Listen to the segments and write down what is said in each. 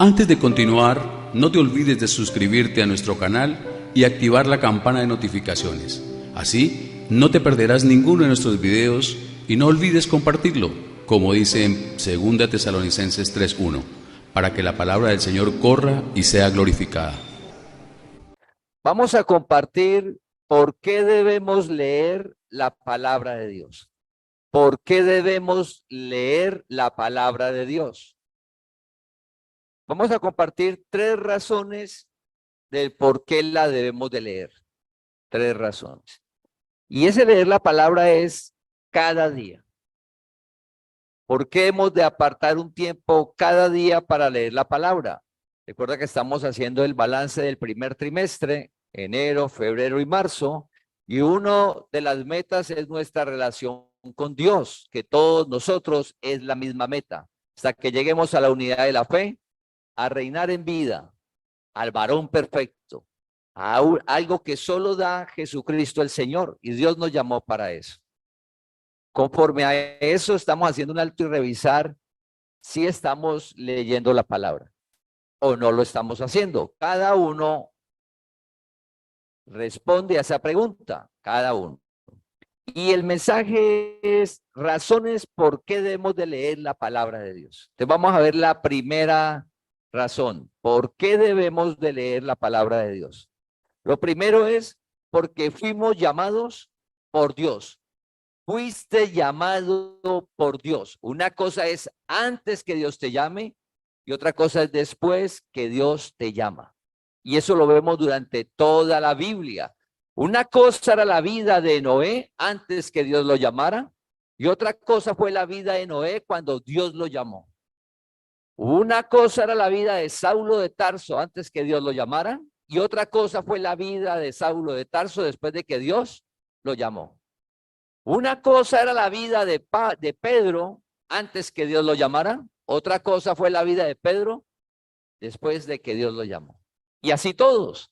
Antes de continuar, no te olvides de suscribirte a nuestro canal y activar la campana de notificaciones. Así, no te perderás ninguno de nuestros videos y no olvides compartirlo, como dice en 2 Tesalonicenses 3:1, para que la palabra del Señor corra y sea glorificada. Vamos a compartir por qué debemos leer la palabra de Dios. ¿Por qué debemos leer la palabra de Dios? Vamos a compartir 3 razones del por qué la debemos de leer. 3 razones. Y ese leer la palabra es cada día. ¿Por qué hemos de apartar un tiempo cada día para leer la palabra? Recuerda que estamos haciendo el balance del primer trimestre, enero, febrero y marzo, y una de las metas es nuestra relación con Dios, que todos nosotros es la misma meta, hasta que lleguemos a la unidad de la fe, a reinar en vida, al varón perfecto, a algo que solo da Jesucristo el Señor, y Dios nos llamó para eso. Conforme a eso, estamos haciendo un alto y revisar si estamos leyendo la palabra o no lo estamos haciendo. Cada uno responde a esa pregunta, cada uno. Y el mensaje es razones por qué debemos de leer la palabra de Dios. Entonces vamos a ver la primera razón. ¿Por qué debemos de leer la palabra de Dios? Lo primero es porque fuimos llamados por Dios. Fuiste llamado por Dios. Una cosa es antes que Dios te llame y otra cosa es después que Dios te llama. Y eso lo vemos durante toda la Biblia. Una cosa era la vida de Noé antes que Dios lo llamara y otra cosa fue la vida de Noé cuando Dios lo llamó. Una cosa era la vida de Saulo de Tarso antes que Dios lo llamara y otra cosa fue la vida de Saulo de Tarso después de que Dios lo llamó. Una cosa era la vida de Pedro antes que Dios lo llamara. Otra cosa fue la vida de Pedro después de que Dios lo llamó. Y así todos.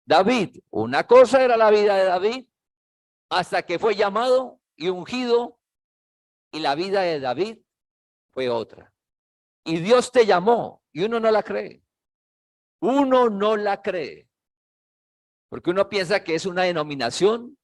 David, una cosa era la vida de David hasta que fue llamado y ungido. Y la vida de David fue otra. Y Dios te llamó y uno no la cree. Uno no la cree. Porque uno piensa que es una denominación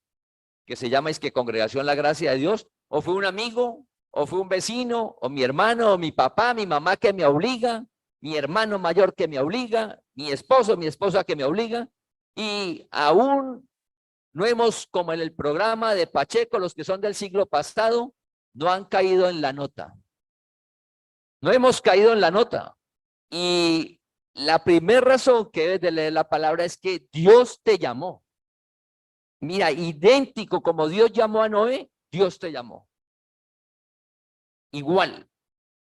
que se llama es que Congregación La Gracia de Dios, o fue un amigo, o fue un vecino, o mi hermano, o mi papá, mi mamá que me obliga, mi hermano mayor que me obliga, mi esposo, mi esposa que me obliga, y aún no hemos, como en el programa de Pacheco, los que son del siglo pasado, no han caído en la nota. No hemos caído en la nota. Y la primera razón que debes de leer la palabra es que Dios te llamó. Mira, idéntico como Dios llamó a Noé, Dios te llamó. Igual.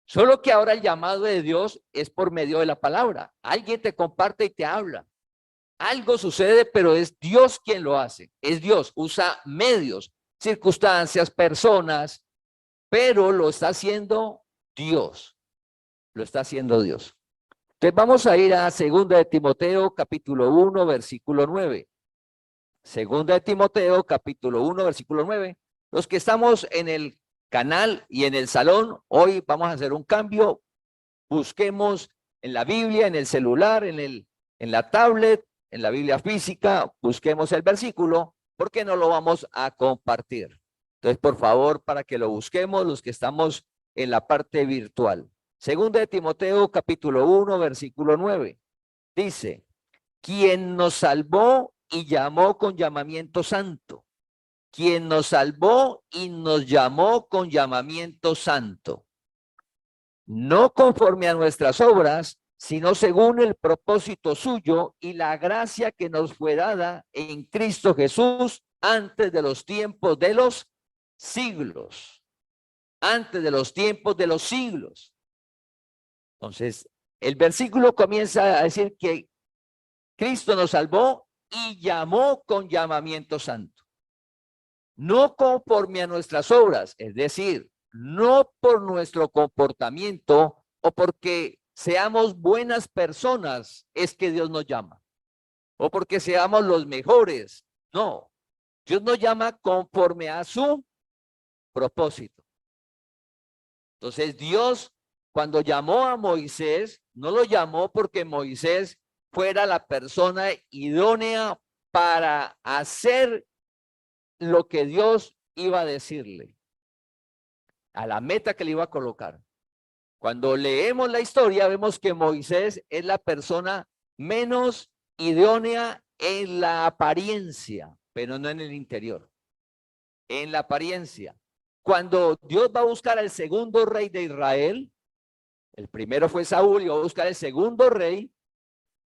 Solo que ahora el llamado de Dios es por medio de la palabra. Alguien te comparte y te habla. Algo sucede, pero es Dios quien lo hace. Es Dios. Usa medios, circunstancias, personas, pero lo está haciendo Dios. Lo está haciendo Dios. Entonces vamos a ir a 2 de Timoteo, capítulo 1, versículo 9. 2 de Timoteo, capítulo 1, versículo 9. Los que estamos en el canal y en el salón, hoy vamos a hacer un cambio. Busquemos en la Biblia, en el celular, en la tablet, en la Biblia física, busquemos el versículo, porque no lo vamos a compartir. Entonces, por favor, para que lo busquemos, los que estamos en la parte virtual. 2 de Timoteo, capítulo 1, versículo 9. Dice, quien nos salvó y llamó con llamamiento santo. Quien nos salvó y nos llamó con llamamiento santo. No conforme a nuestras obras, sino según el propósito suyo y la gracia que nos fue dada en Cristo Jesús antes de los tiempos de los siglos. Antes de los tiempos de los siglos. Entonces, el versículo comienza a decir que Cristo nos salvó y llamó con llamamiento santo. No conforme a nuestras obras, es decir, no por nuestro comportamiento o porque seamos buenas personas, es que Dios nos llama. O porque seamos los mejores. No, Dios nos llama conforme a su propósito. Entonces Dios cuando llamó a Moisés, no lo llamó porque Moisés fuera la persona idónea para hacer lo que Dios iba a decirle, a la meta que le iba a colocar. Cuando leemos la historia, vemos que Moisés es la persona menos idónea en la apariencia, pero no en el interior. En la apariencia. Cuando Dios va a buscar al segundo rey de Israel, el primero fue Saúl y va a buscar el segundo rey,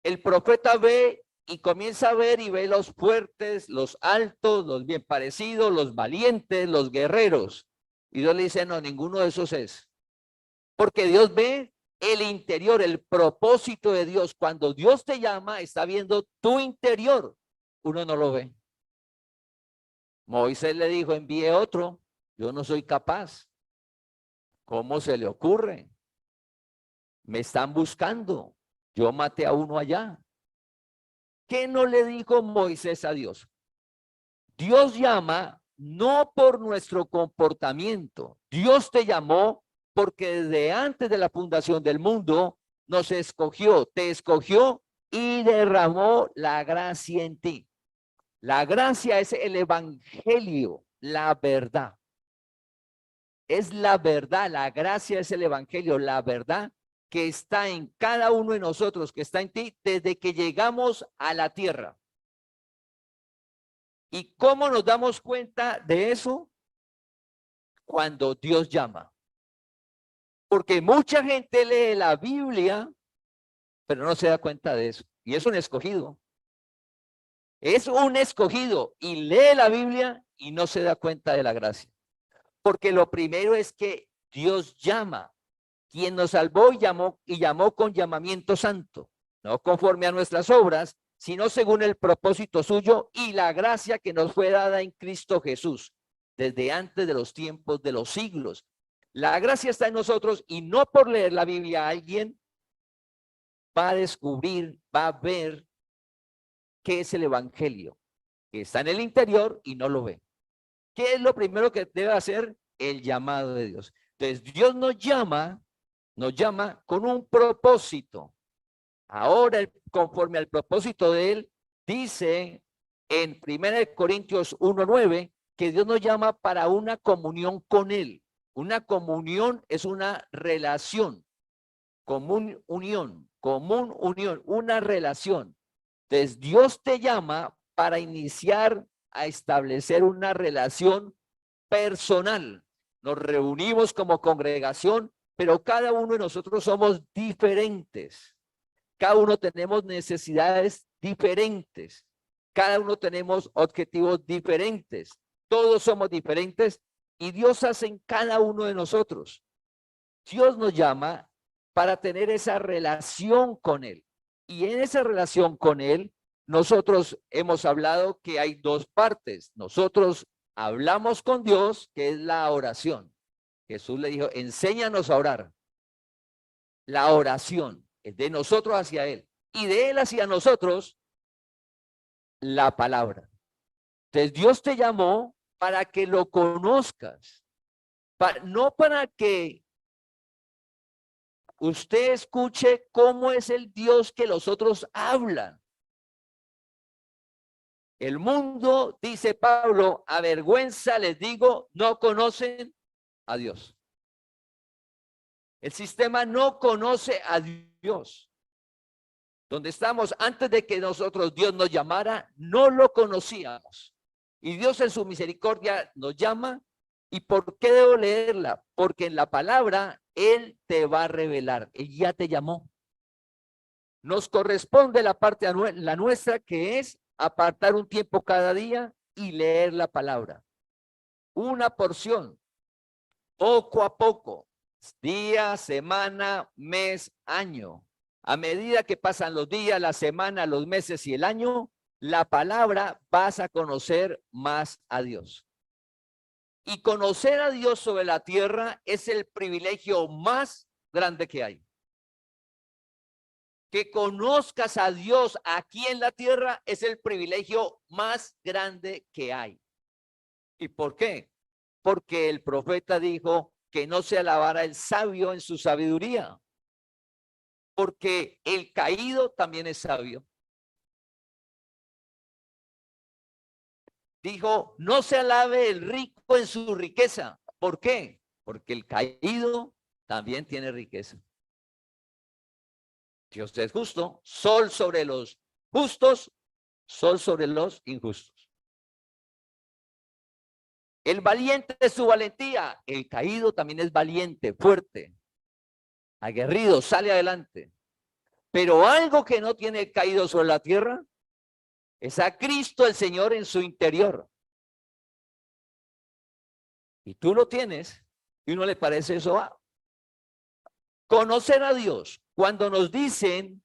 el profeta ve y comienza a ver y ve los fuertes, los altos, los bien parecidos, los valientes, los guerreros. Y Dios le dice, no, ninguno de esos es. Porque Dios ve el interior, el propósito de Dios. Cuando Dios te llama, está viendo tu interior. Uno no lo ve. Moisés le dijo, envíe otro. Yo no soy capaz. ¿Cómo se le ocurre? Me están buscando. Yo maté a uno allá. ¿Qué no le dijo Moisés a Dios? Dios llama no por nuestro comportamiento. Dios te llamó porque desde antes de la fundación del mundo nos escogió, te escogió y derramó la gracia en ti. La gracia es el evangelio, la verdad. Es la verdad, la gracia es el evangelio, la verdad que está en cada uno de nosotros, que está en ti desde que llegamos a la tierra. ¿Y cómo nos damos cuenta de eso? Cuando Dios llama. Porque mucha gente lee la Biblia, pero no se da cuenta de eso. Y es un escogido. Es un escogido y lee la Biblia y no se da cuenta de la gracia. Porque lo primero es que Dios llama. Quien nos salvó y llamó con llamamiento santo, no conforme a nuestras obras, sino según el propósito suyo y la gracia que nos fue dada en Cristo Jesús, desde antes de los tiempos de los siglos. La gracia está en nosotros y no por leer la Biblia alguien va a descubrir, va a ver qué es el evangelio, que está en el interior y no lo ve. ¿Qué es lo primero que debe hacer? El llamado de Dios. Entonces, Dios nos llama con un propósito. Ahora, conforme al propósito de Él, dice en 1 Corintios 1:9 que Dios nos llama para una comunión con Él. Una comunión es una relación, común unión, una relación. Entonces, Dios te llama para iniciar a establecer una relación personal. Nos reunimos como congregación, pero cada uno de nosotros somos diferentes. Cada uno tenemos necesidades diferentes. Cada uno tenemos objetivos diferentes. Todos somos diferentes y Dios hace en cada uno de nosotros. Dios nos llama para tener esa relación con Él. Y en esa relación con Él, nosotros hemos hablado que hay dos partes. Nosotros hablamos con Dios, que es la oración. Jesús le dijo, enséñanos a orar. La oración es de nosotros hacia Él y de Él hacia nosotros la palabra. Entonces Dios te llamó para que lo conozcas, no para que usted escuche cómo es el Dios que los otros hablan. El mundo, dice Pablo, a vergüenza les digo, no conocen a Dios. El sistema no conoce a Dios. Donde estamos, antes de que nosotros Dios nos llamara, no lo conocíamos. Y Dios en su misericordia nos llama. ¿Y por qué debo leerla? Porque en la palabra Él te va a revelar. Él ya te llamó. Nos corresponde la parte la nuestra, que es apartar un tiempo cada día y leer la palabra. Una porción, poco a poco, día, semana, mes, año. A medida que pasan los días, la semana, los meses y el año, la palabra vas a conocer más a Dios. Y conocer a Dios sobre la tierra es el privilegio más grande que hay. Que conozcas a Dios aquí en la tierra es el privilegio más grande que hay. ¿Y por qué? Porque el profeta dijo, que no se alabara el sabio en su sabiduría, porque el caído también es sabio. Dijo, no se alabe el rico en su riqueza. ¿Por qué? Porque el caído también tiene riqueza. Dios es justo, sol sobre los justos, sol sobre los injustos. El valiente es su valentía, el caído también es valiente, fuerte, aguerrido, sale adelante. Pero algo que no tiene el caído sobre la tierra es a Cristo el Señor en su interior. Y tú lo tienes, y uno le parece eso. Conocer a Dios. Cuando nos dicen,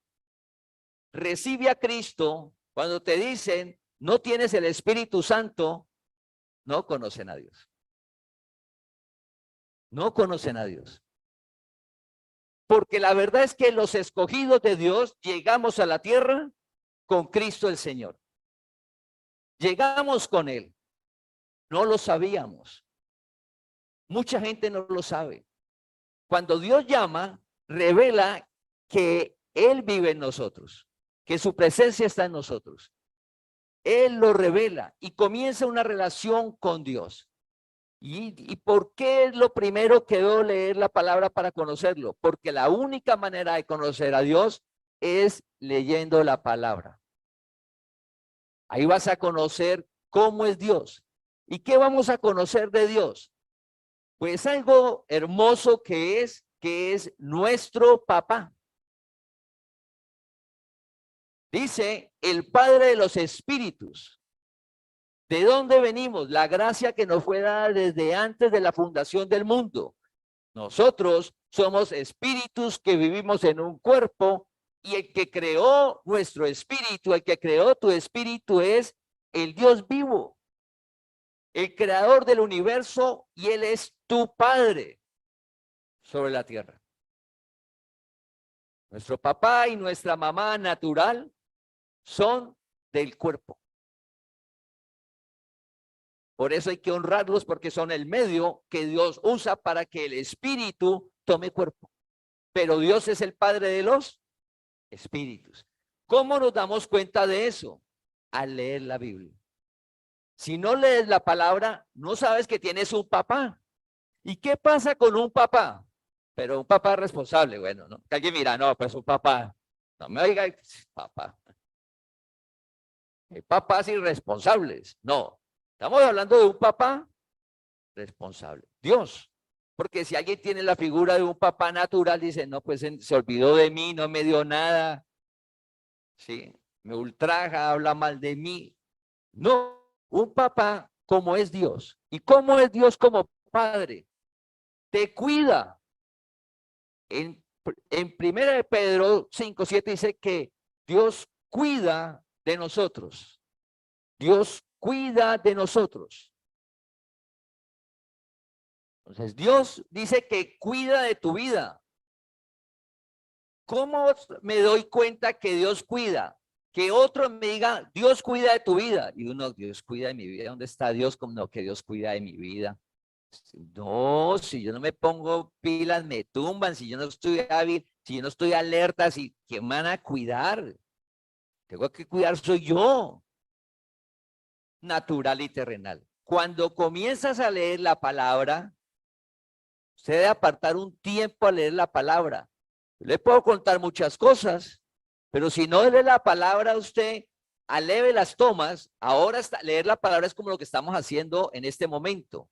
recibe a Cristo, cuando te dicen, no tienes el Espíritu Santo, no conocen a Dios. No conocen a Dios. Porque la verdad es que los escogidos de Dios llegamos a la tierra con Cristo el Señor. Llegamos con Él. No lo sabíamos. Mucha gente no lo sabe. Cuando Dios llama, revela que Él vive en nosotros, que su presencia está en nosotros. Él lo revela y comienza una relación con Dios. ¿Y por qué es lo primero que debo leer la palabra para conocerlo? Porque la única manera de conocer a Dios es leyendo la palabra. Ahí vas a conocer cómo es Dios. ¿Y qué vamos a conocer de Dios? Pues algo hermoso que es nuestro papá. Dice el Padre de los Espíritus. ¿De dónde venimos? La gracia que nos fue dada desde antes de la fundación del mundo. Nosotros somos espíritus que vivimos en un cuerpo y el que creó nuestro espíritu, el que creó tu espíritu es el Dios vivo, el creador del universo, y Él es tu Padre sobre la tierra. Nuestro papá y nuestra mamá natural son del cuerpo. Por eso hay que honrarlos, porque son el medio que Dios usa para que el espíritu tome cuerpo. Pero Dios es el Padre de los espíritus. ¿Cómo nos damos cuenta de eso? Al leer la Biblia. Si no lees la palabra, no sabes que tienes un papá. ¿Y qué pasa con un papá? Pero un papá responsable, bueno, ¿no? Que alguien mira, no, pues un papá. No me oiga, papá. Hay papás irresponsables. No. Estamos hablando de un papá responsable. Dios. Porque si alguien tiene la figura de un papá natural, dice, no, pues se olvidó de mí, no me dio nada. Sí, me ultraja, habla mal de mí. No, un papá como es Dios. ¿Y cómo es Dios como padre? Te cuida. En 1 de Pedro 5:7 dice que Dios cuida de nosotros. Dios cuida de nosotros. Entonces, Dios dice que cuida de tu vida. ¿Cómo me doy cuenta que Dios cuida? Que otro me diga, Dios cuida de tu vida. Y uno, Dios cuida de mi vida. ¿Dónde está Dios? Como no, que Dios cuida de mi vida. No, si yo no me pongo pilas, me tumban. Si yo no estoy hábil, si yo no estoy alerta, si ¿quién me van a cuidar? Tengo que cuidar soy yo, natural y terrenal. Cuando comienzas a leer la palabra, usted debe apartar un tiempo a leer la palabra. Le puedo contar muchas cosas, pero si no lee la palabra, usted aleve las tomas. Ahora leer la palabra es como lo que estamos haciendo en este momento.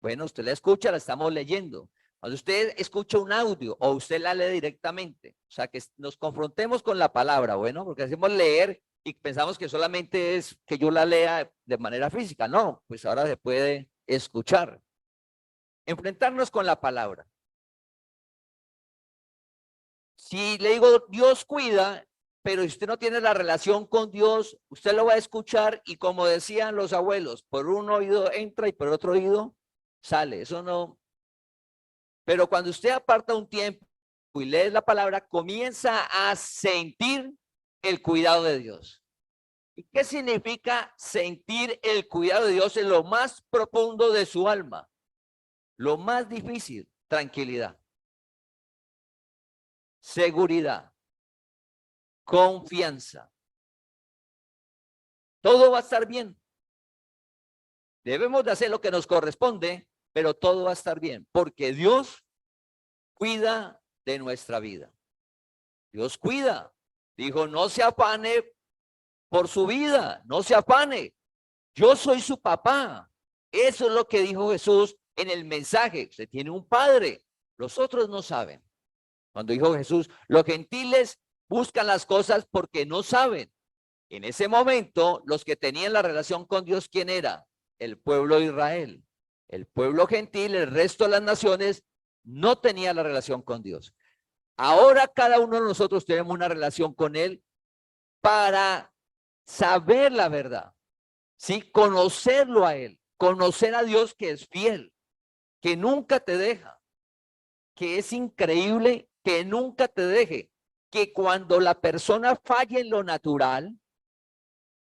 Bueno, usted la escucha, la estamos leyendo. Cuando usted escucha un audio o usted la lee directamente, o sea, que nos confrontemos con la palabra, bueno, porque hacemos leer y pensamos que solamente es que yo la lea de manera física. No, pues ahora se puede escuchar. Enfrentarnos con la palabra. Si le digo, Dios cuida, pero si usted no tiene la relación con Dios, usted lo va a escuchar y como decían los abuelos, por un oído entra y por otro oído sale. Eso no. Pero cuando usted aparta un tiempo y lee la palabra, comienza a sentir el cuidado de Dios. ¿Y qué significa sentir el cuidado de Dios en lo más profundo de su alma? Lo más difícil, tranquilidad, seguridad, confianza. Todo va a estar bien. Debemos de hacer lo que nos corresponde, pero todo va a estar bien, porque Dios cuida de nuestra vida. Dios cuida. Dijo, no se afane por su vida, no se afane. Yo soy su papá. Eso es lo que dijo Jesús en el mensaje. Usted tiene un padre. Los otros no saben. Cuando dijo Jesús, los gentiles buscan las cosas porque no saben. En ese momento, los que tenían la relación con Dios, ¿quién era? El pueblo de Israel. El pueblo gentil, el resto de las naciones, no tenía la relación con Dios. Ahora cada uno de nosotros tenemos una relación con Él para saber la verdad, ¿sí? Conocerlo a Él, conocer a Dios que es fiel, que nunca te deja, que es increíble, que nunca te deje, que cuando la persona falla en lo natural,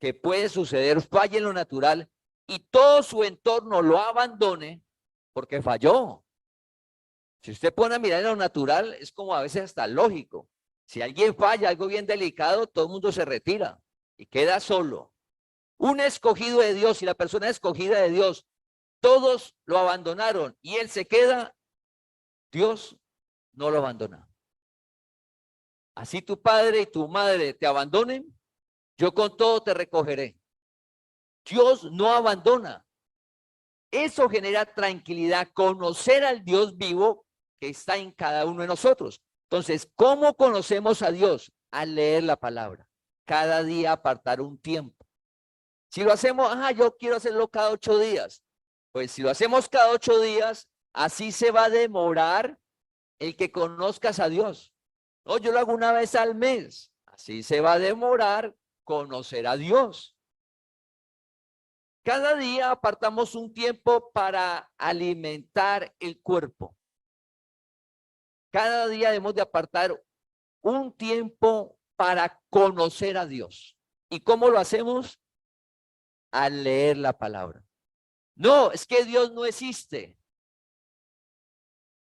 que puede suceder, falla en lo natural y todo su entorno lo abandone porque falló. Si usted pone a mirar en lo natural, es como a veces hasta lógico. Si alguien falla, algo bien delicado, todo el mundo se retira y queda solo. Un escogido de Dios y la persona escogida de Dios, todos lo abandonaron y él se queda, Dios no lo abandona. Así tu padre y tu madre te abandonen, yo con todo te recogeré. Dios no abandona. Eso genera tranquilidad, conocer al Dios vivo que está en cada uno de nosotros. Entonces, ¿cómo conocemos a Dios? Al leer la palabra. Cada día apartar un tiempo. Si lo hacemos, yo quiero hacerlo cada 8 días. Pues si lo hacemos cada 8 días, así se va a demorar el que conozcas a Dios. No, yo lo hago una vez al mes. Así se va a demorar conocer a Dios. Cada día apartamos un tiempo para alimentar el cuerpo. Cada día debemos de apartar un tiempo para conocer a Dios. ¿Y cómo lo hacemos? Al leer la palabra. No, es que Dios no existe.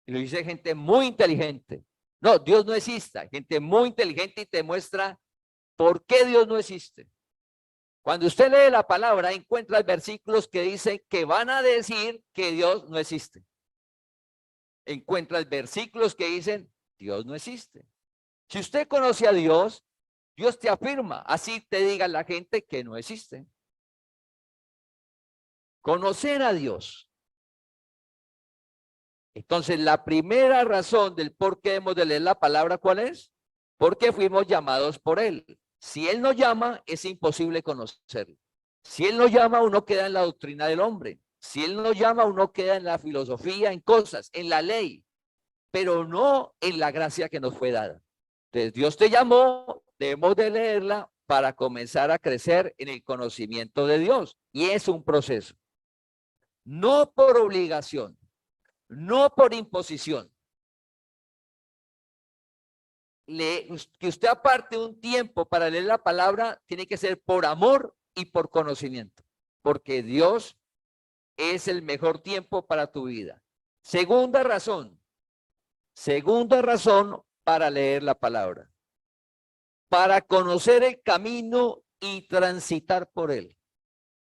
Y lo dice gente muy inteligente. No, Dios no existe. Gente muy inteligente y te muestra por qué Dios no existe. Cuando usted lee la palabra, encuentra versículos que dicen que van a decir que Dios no existe. Encuentras versículos que dicen Dios no existe. Si usted conoce a Dios, Dios te afirma, así te diga la gente que no existe. Conocer a Dios. Entonces, la primera razón del por qué hemos de leer la palabra, ¿cuál es? Porque fuimos llamados por Él. Si Él no llama, es imposible conocerlo. Si Él no llama, uno queda en la doctrina del hombre. Si Él no llama, uno queda en la filosofía, en cosas, en la ley, pero no en la gracia que nos fue dada. Entonces, Dios te llamó, debemos de leerla para comenzar a crecer en el conocimiento de Dios. Y es un proceso. No por obligación, no por imposición. Que usted aparte un tiempo para leer la palabra, tiene que ser por amor y por conocimiento, porque Dios es el mejor tiempo para tu vida. Segunda razón para leer la palabra, para conocer el camino y transitar por él.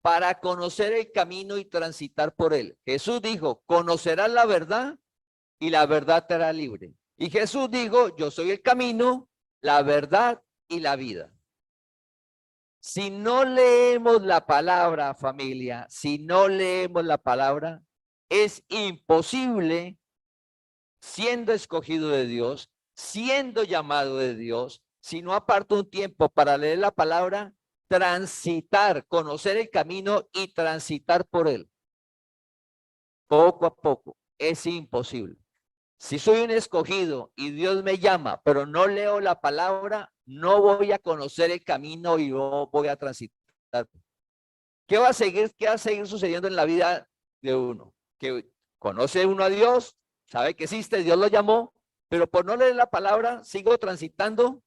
Para conocer el camino y transitar por él. Jesús dijo, conocerás la verdad y la verdad te hará libre. Y Jesús dijo, yo soy el camino, la verdad y la vida. Si no leemos la palabra, familia, si no leemos la palabra, es imposible, siendo escogido de Dios, siendo llamado de Dios, si no aparto un tiempo para leer la palabra, transitar, conocer el camino y transitar por él. Poco a poco, es imposible. Si soy un escogido y Dios me llama, pero no leo la palabra, no voy a conocer el camino y no voy a transitar. ¿Qué va a seguir sucediendo en la vida de uno? Que conoce uno a Dios, sabe que existe, Dios lo llamó, pero por no leer la palabra, sigo transitando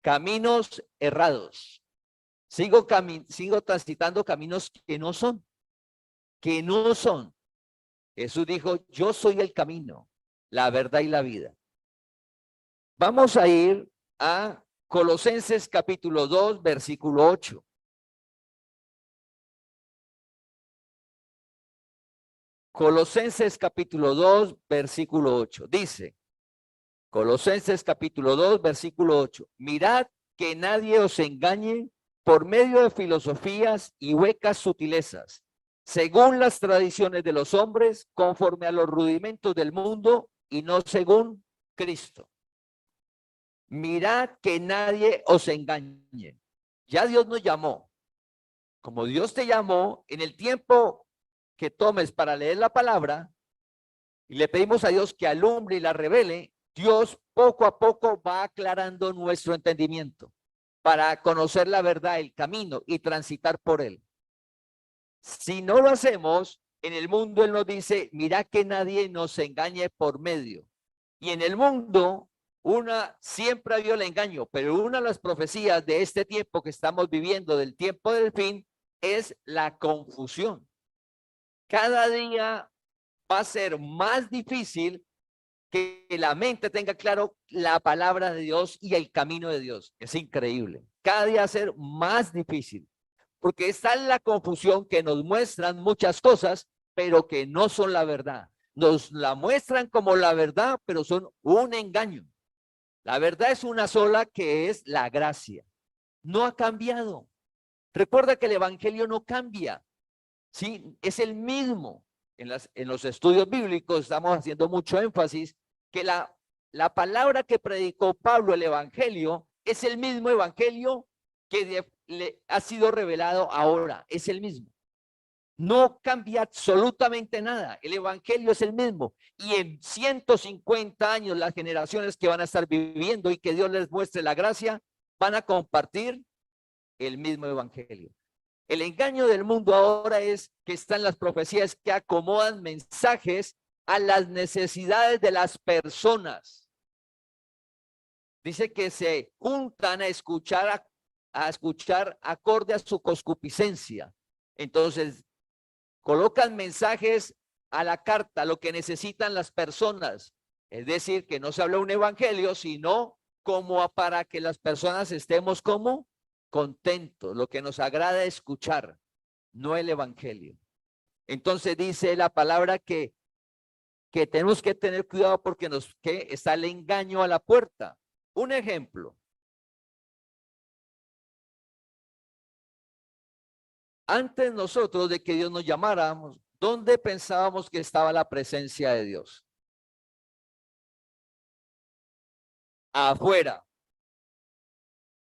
caminos errados. Sigo transitando caminos que no son. Jesús dijo, yo soy el camino, la verdad y la vida. Vamos a ir a Colosenses capítulo 2, versículo 8. Colosenses capítulo 2, versículo 8. Dice, Colosenses capítulo 2, versículo 8. Mirad que nadie os engañe por medio de filosofías y huecas sutilezas, según las tradiciones de los hombres, conforme a los rudimentos del mundo y no según Cristo. Mirad que nadie os engañe. Ya Dios nos llamó. Como Dios te llamó, en el tiempo que tomes para leer la palabra, y le pedimos a Dios que alumbre y la revele, Dios poco a poco va aclarando nuestro entendimiento para conocer la verdad, el camino y transitar por él. Si no lo hacemos, en el mundo Él nos dice, mira que nadie nos engañe por medio. Y en el mundo, siempre ha habido el engaño, pero una de las profecías de este tiempo que estamos viviendo, del tiempo del fin, es la confusión. Cada día va a ser más difícil que la mente tenga claro la palabra de Dios y el camino de Dios. Es increíble. Cada día va a ser más difícil. Porque está en la confusión que nos muestran muchas cosas, pero que no son la verdad. Nos la muestran como la verdad, pero son un engaño. La verdad es una sola, que es la gracia. No ha cambiado. Recuerda que el evangelio no cambia. Sí, es el mismo. En los estudios bíblicos estamos haciendo mucho énfasis que la palabra que predicó Pablo, el evangelio, es el mismo evangelio que le ha sido revelado ahora, es el mismo. No cambia absolutamente nada. El evangelio es el mismo. Y en 150 años, las generaciones que van a estar viviendo y que Dios les muestre la gracia, van a compartir el mismo evangelio. El engaño del mundo ahora es que están las profecías que acomodan mensajes a las necesidades de las personas. Dice que se juntan a escuchar acorde a su concupiscencia. Entonces, colocan mensajes a la carta, lo que necesitan las personas. Es decir, que no se habla un evangelio, sino como para que las personas estemos como contentos, lo que nos agrada escuchar, no el evangelio. Entonces dice la palabra que tenemos que tener cuidado porque está el engaño a la puerta. Un ejemplo. Antes nosotros de que Dios nos llamáramos, ¿dónde pensábamos que estaba la presencia de Dios? Afuera,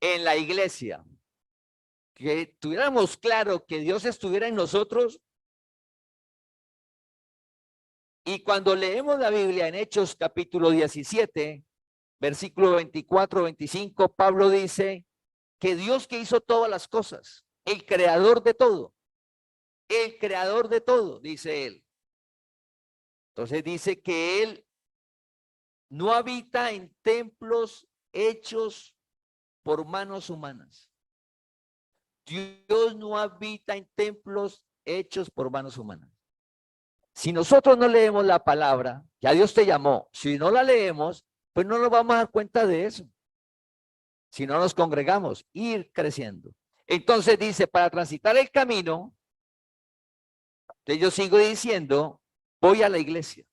en la iglesia. Que tuviéramos claro que Dios estuviera en nosotros. Y cuando leemos la Biblia en Hechos capítulo 17, versículo 24, 25, Pablo dice que Dios que hizo todas las cosas, el creador de todo, dice él. Entonces dice que él no habita en templos hechos por manos humanas. Dios no habita en templos hechos por manos humanas. Si nosotros no leemos la palabra, ya Dios te llamó. Si no la leemos, pues no nos vamos a dar cuenta de eso. Si no nos congregamos, ir creciendo. Entonces dice, para transitar el camino, entonces yo sigo diciendo, voy a la iglesia.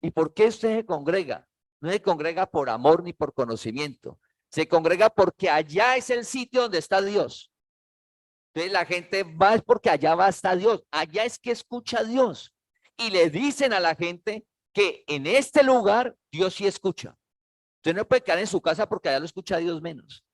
¿Y por qué usted se congrega? No se congrega por amor ni por conocimiento. Se congrega porque allá es el sitio donde está Dios. Entonces la gente va es porque allá va a estar Dios. Allá es que escucha a Dios. Y le dicen a la gente que en este lugar Dios sí escucha. Usted no puede quedar en su casa porque allá lo escucha Dios menos.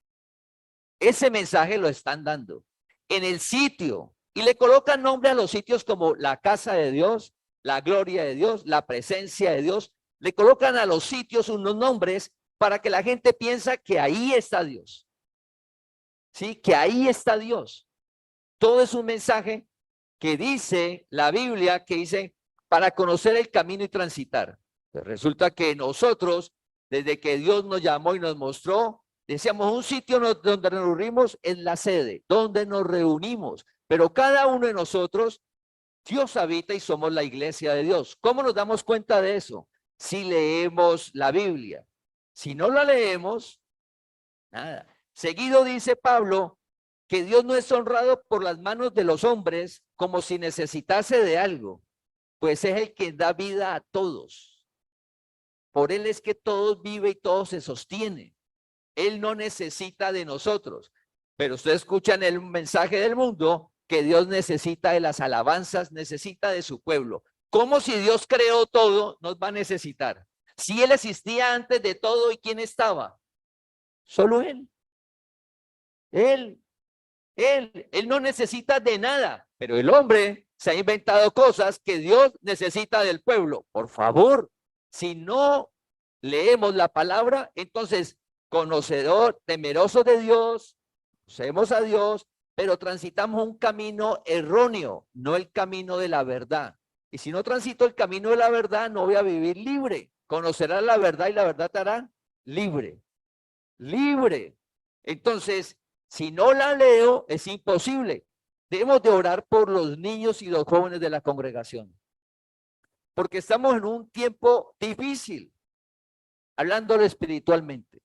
Ese mensaje lo están dando en el sitio y le colocan nombre a los sitios como la casa de Dios, la gloria de Dios, la presencia de Dios. Le colocan a los sitios unos nombres para que la gente piensa que ahí está Dios. Sí, que ahí está Dios. Todo es un mensaje que dice la Biblia, que dice para conocer el camino y transitar. Pues resulta que nosotros, desde que Dios nos llamó y nos mostró, decíamos un sitio donde nos reunimos es la sede, donde nos reunimos. Pero cada uno de nosotros Dios habita y somos la iglesia de Dios. ¿Cómo nos damos cuenta de eso? Si leemos la Biblia. Si no la leemos, nada. Seguido dice Pablo que Dios no es honrado por las manos de los hombres como si necesitase de algo, pues es el que da vida a todos. Por él es que todo vive y todo se sostiene. Él no necesita de nosotros. Pero ustedes escuchan el mensaje del mundo que Dios necesita de las alabanzas, necesita de su pueblo. Como si Dios creó todo, nos va a necesitar. Si Él existía antes de todo, ¿y quién estaba? Solo Él. Él no necesita de nada, pero el hombre se ha inventado cosas que Dios necesita del pueblo. Por favor, si no leemos la palabra, entonces conocedor, temeroso de Dios, conocemos a Dios, pero transitamos un camino erróneo, no el camino de la verdad. Y si no transito el camino de la verdad, no voy a vivir libre. Conocerás la verdad y la verdad te hará libre. Libre. Entonces, si no la leo, es imposible. Debemos de orar por los niños y los jóvenes de la congregación. Porque estamos en un tiempo difícil, hablándolo espiritualmente.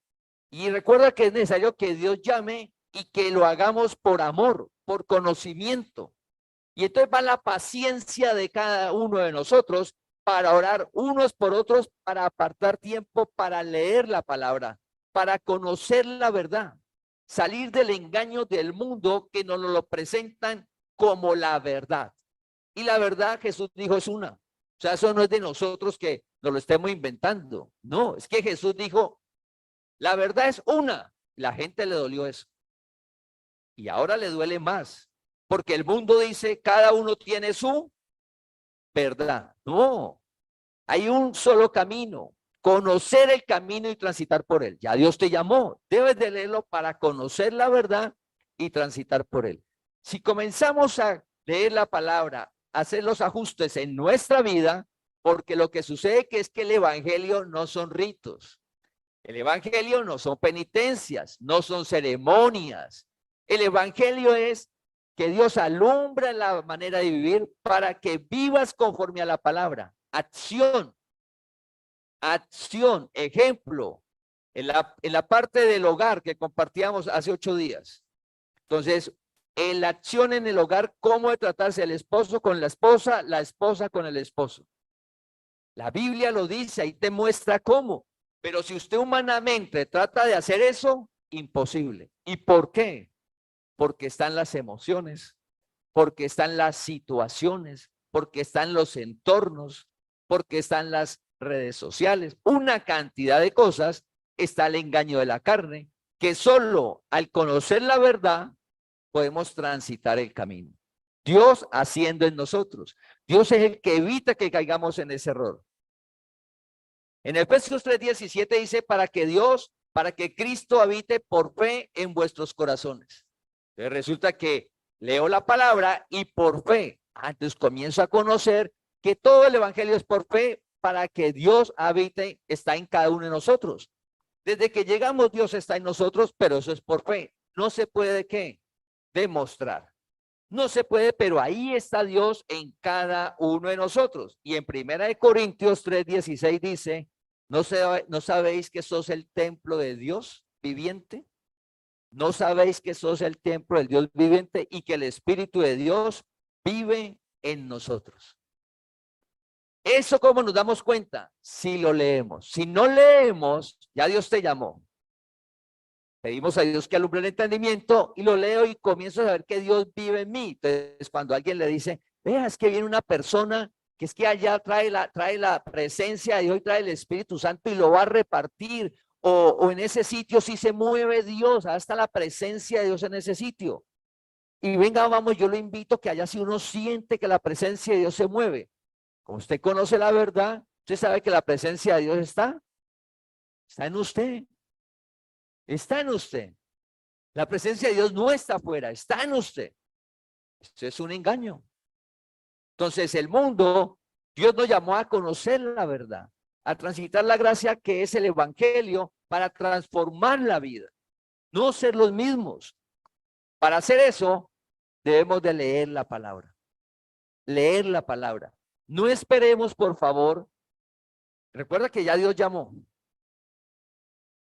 Y recuerda que es necesario que Dios llame y que lo hagamos por amor, por conocimiento. Y entonces va la paciencia de cada uno de nosotros para orar unos por otros, para apartar tiempo, para leer la palabra, para conocer la verdad, salir del engaño del mundo que nos lo presentan como la verdad. Y la verdad, Jesús dijo, es una. O sea, eso no es de nosotros que nos lo estemos inventando. No, es que Jesús dijo, la verdad es una. La gente le dolió eso. Y ahora le duele más, porque el mundo dice, cada uno tiene su verdad. No, hay un solo camino, conocer el camino y transitar por él. Ya Dios te llamó, debes de leerlo para conocer la verdad y transitar por él. Si comenzamos a leer la palabra, hacer los ajustes en nuestra vida, porque lo que sucede es que el evangelio no son ritos. El evangelio no son penitencias, no son ceremonias. El evangelio es que Dios alumbra la manera de vivir para que vivas conforme a la palabra. Acción, acción, ejemplo, en la parte del hogar que compartíamos hace 8 días. Entonces, en la acción en el hogar, cómo de tratarse el esposo con la esposa con el esposo. La Biblia lo dice, ahí te muestra cómo. Pero si usted humanamente trata de hacer eso, imposible. ¿Y por qué? Porque están las emociones, porque están las situaciones, porque están los entornos, porque están las redes sociales, una cantidad de cosas. Está el engaño de la carne, que solo al conocer la verdad podemos transitar el camino. Dios haciendo en nosotros. Dios es el que evita que caigamos en ese error. En Efesios 3:17 dice, para que Cristo habite por fe en vuestros corazones. Entonces resulta que leo la palabra y por fe, antes comienzo a conocer que todo el evangelio es por fe para que Dios habite, está en cada uno de nosotros. Desde que llegamos Dios está en nosotros, pero eso es por fe. No se puede, ¿qué? Demostrar. No se puede, pero ahí está Dios en cada uno de nosotros. Y en 1 Corintios 3:16 dice, ¿no sabéis que sos el templo de Dios viviente? ¿No sabéis que sos el templo del Dios viviente y que el Espíritu de Dios vive en nosotros? ¿Eso cómo nos damos cuenta? Si lo leemos. Si no leemos, ya Dios te llamó. Pedimos a Dios que alumbre el entendimiento y lo leo y comienzo a saber que Dios vive en mí. Entonces, cuando alguien le dice, vea, es que viene una persona que es que allá trae la presencia de Dios y trae el Espíritu Santo y lo va a repartir, o en ese sitio sí se mueve Dios, hasta la presencia de Dios en ese sitio. Y venga, vamos, yo lo invito que allá si uno siente que la presencia de Dios se mueve. Como usted conoce la verdad, usted sabe que la presencia de Dios está en usted. Está en usted. La presencia de Dios no está afuera, está en usted. Eso es un engaño. Entonces el mundo, Dios nos llamó a conocer la verdad, a transitar la gracia que es el evangelio para transformar la vida, no ser los mismos. Para hacer eso, debemos de leer la palabra. leer la palabra. No esperemos, por favor. Recuerda que ya Dios llamó.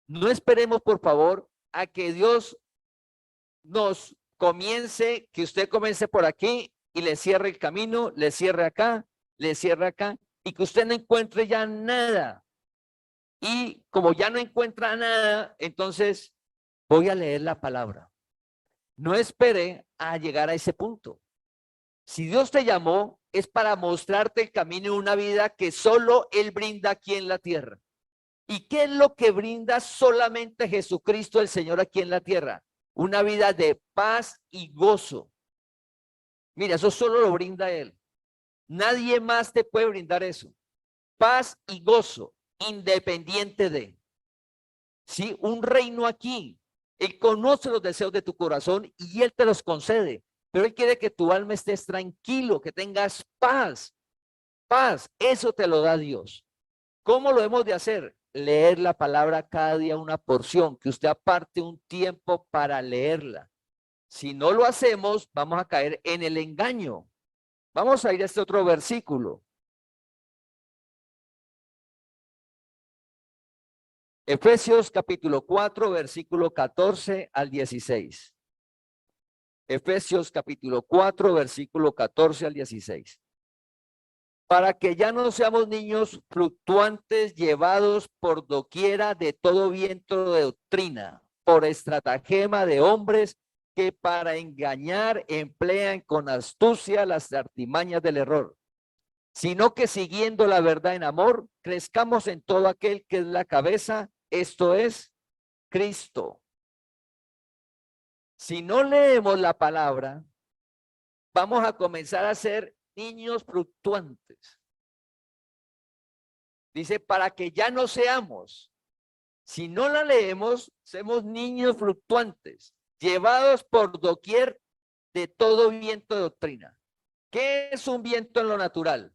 No esperemos, por favor, a que Dios nos comience, que usted comience por aquí y le cierre el camino, le cierre acá, y que usted no encuentre ya nada. Y como ya no encuentra nada, entonces voy a leer la palabra. No espere a llegar a ese punto. Si Dios te llamó, es para mostrarte el camino de una vida que solo Él brinda aquí en la tierra. ¿Y qué es lo que brinda solamente Jesucristo, el Señor, aquí en la tierra? Una vida de paz y gozo. Mira, eso solo lo brinda Él. Nadie más te puede brindar eso. Paz y gozo, independiente de. Sí, un reino aquí. Él conoce los deseos de tu corazón y Él te los concede. Pero Él quiere que tu alma estés tranquilo, que tengas paz. Paz, eso te lo da Dios. ¿Cómo lo hemos de hacer? Leer la palabra cada día una porción, que usted aparte un tiempo para leerla. Si no lo hacemos, vamos a caer en el engaño. Vamos a ir a este otro versículo. Efesios capítulo 4, versículo 14 al 16. Efesios capítulo 4, versículo 14 al 16. Para que ya no seamos niños fluctuantes llevados por doquiera de todo viento de doctrina, por estratagema de hombres que para engañar emplean con astucia las artimañas del error, sino que siguiendo la verdad en amor, crezcamos en todo aquel que es la cabeza, esto es Cristo. Si no leemos la palabra, vamos a comenzar a ser niños fluctuantes. Dice, para que ya no seamos. Si no la leemos, somos niños fluctuantes, llevados por doquier de todo viento de doctrina. ¿Qué es un viento en lo natural?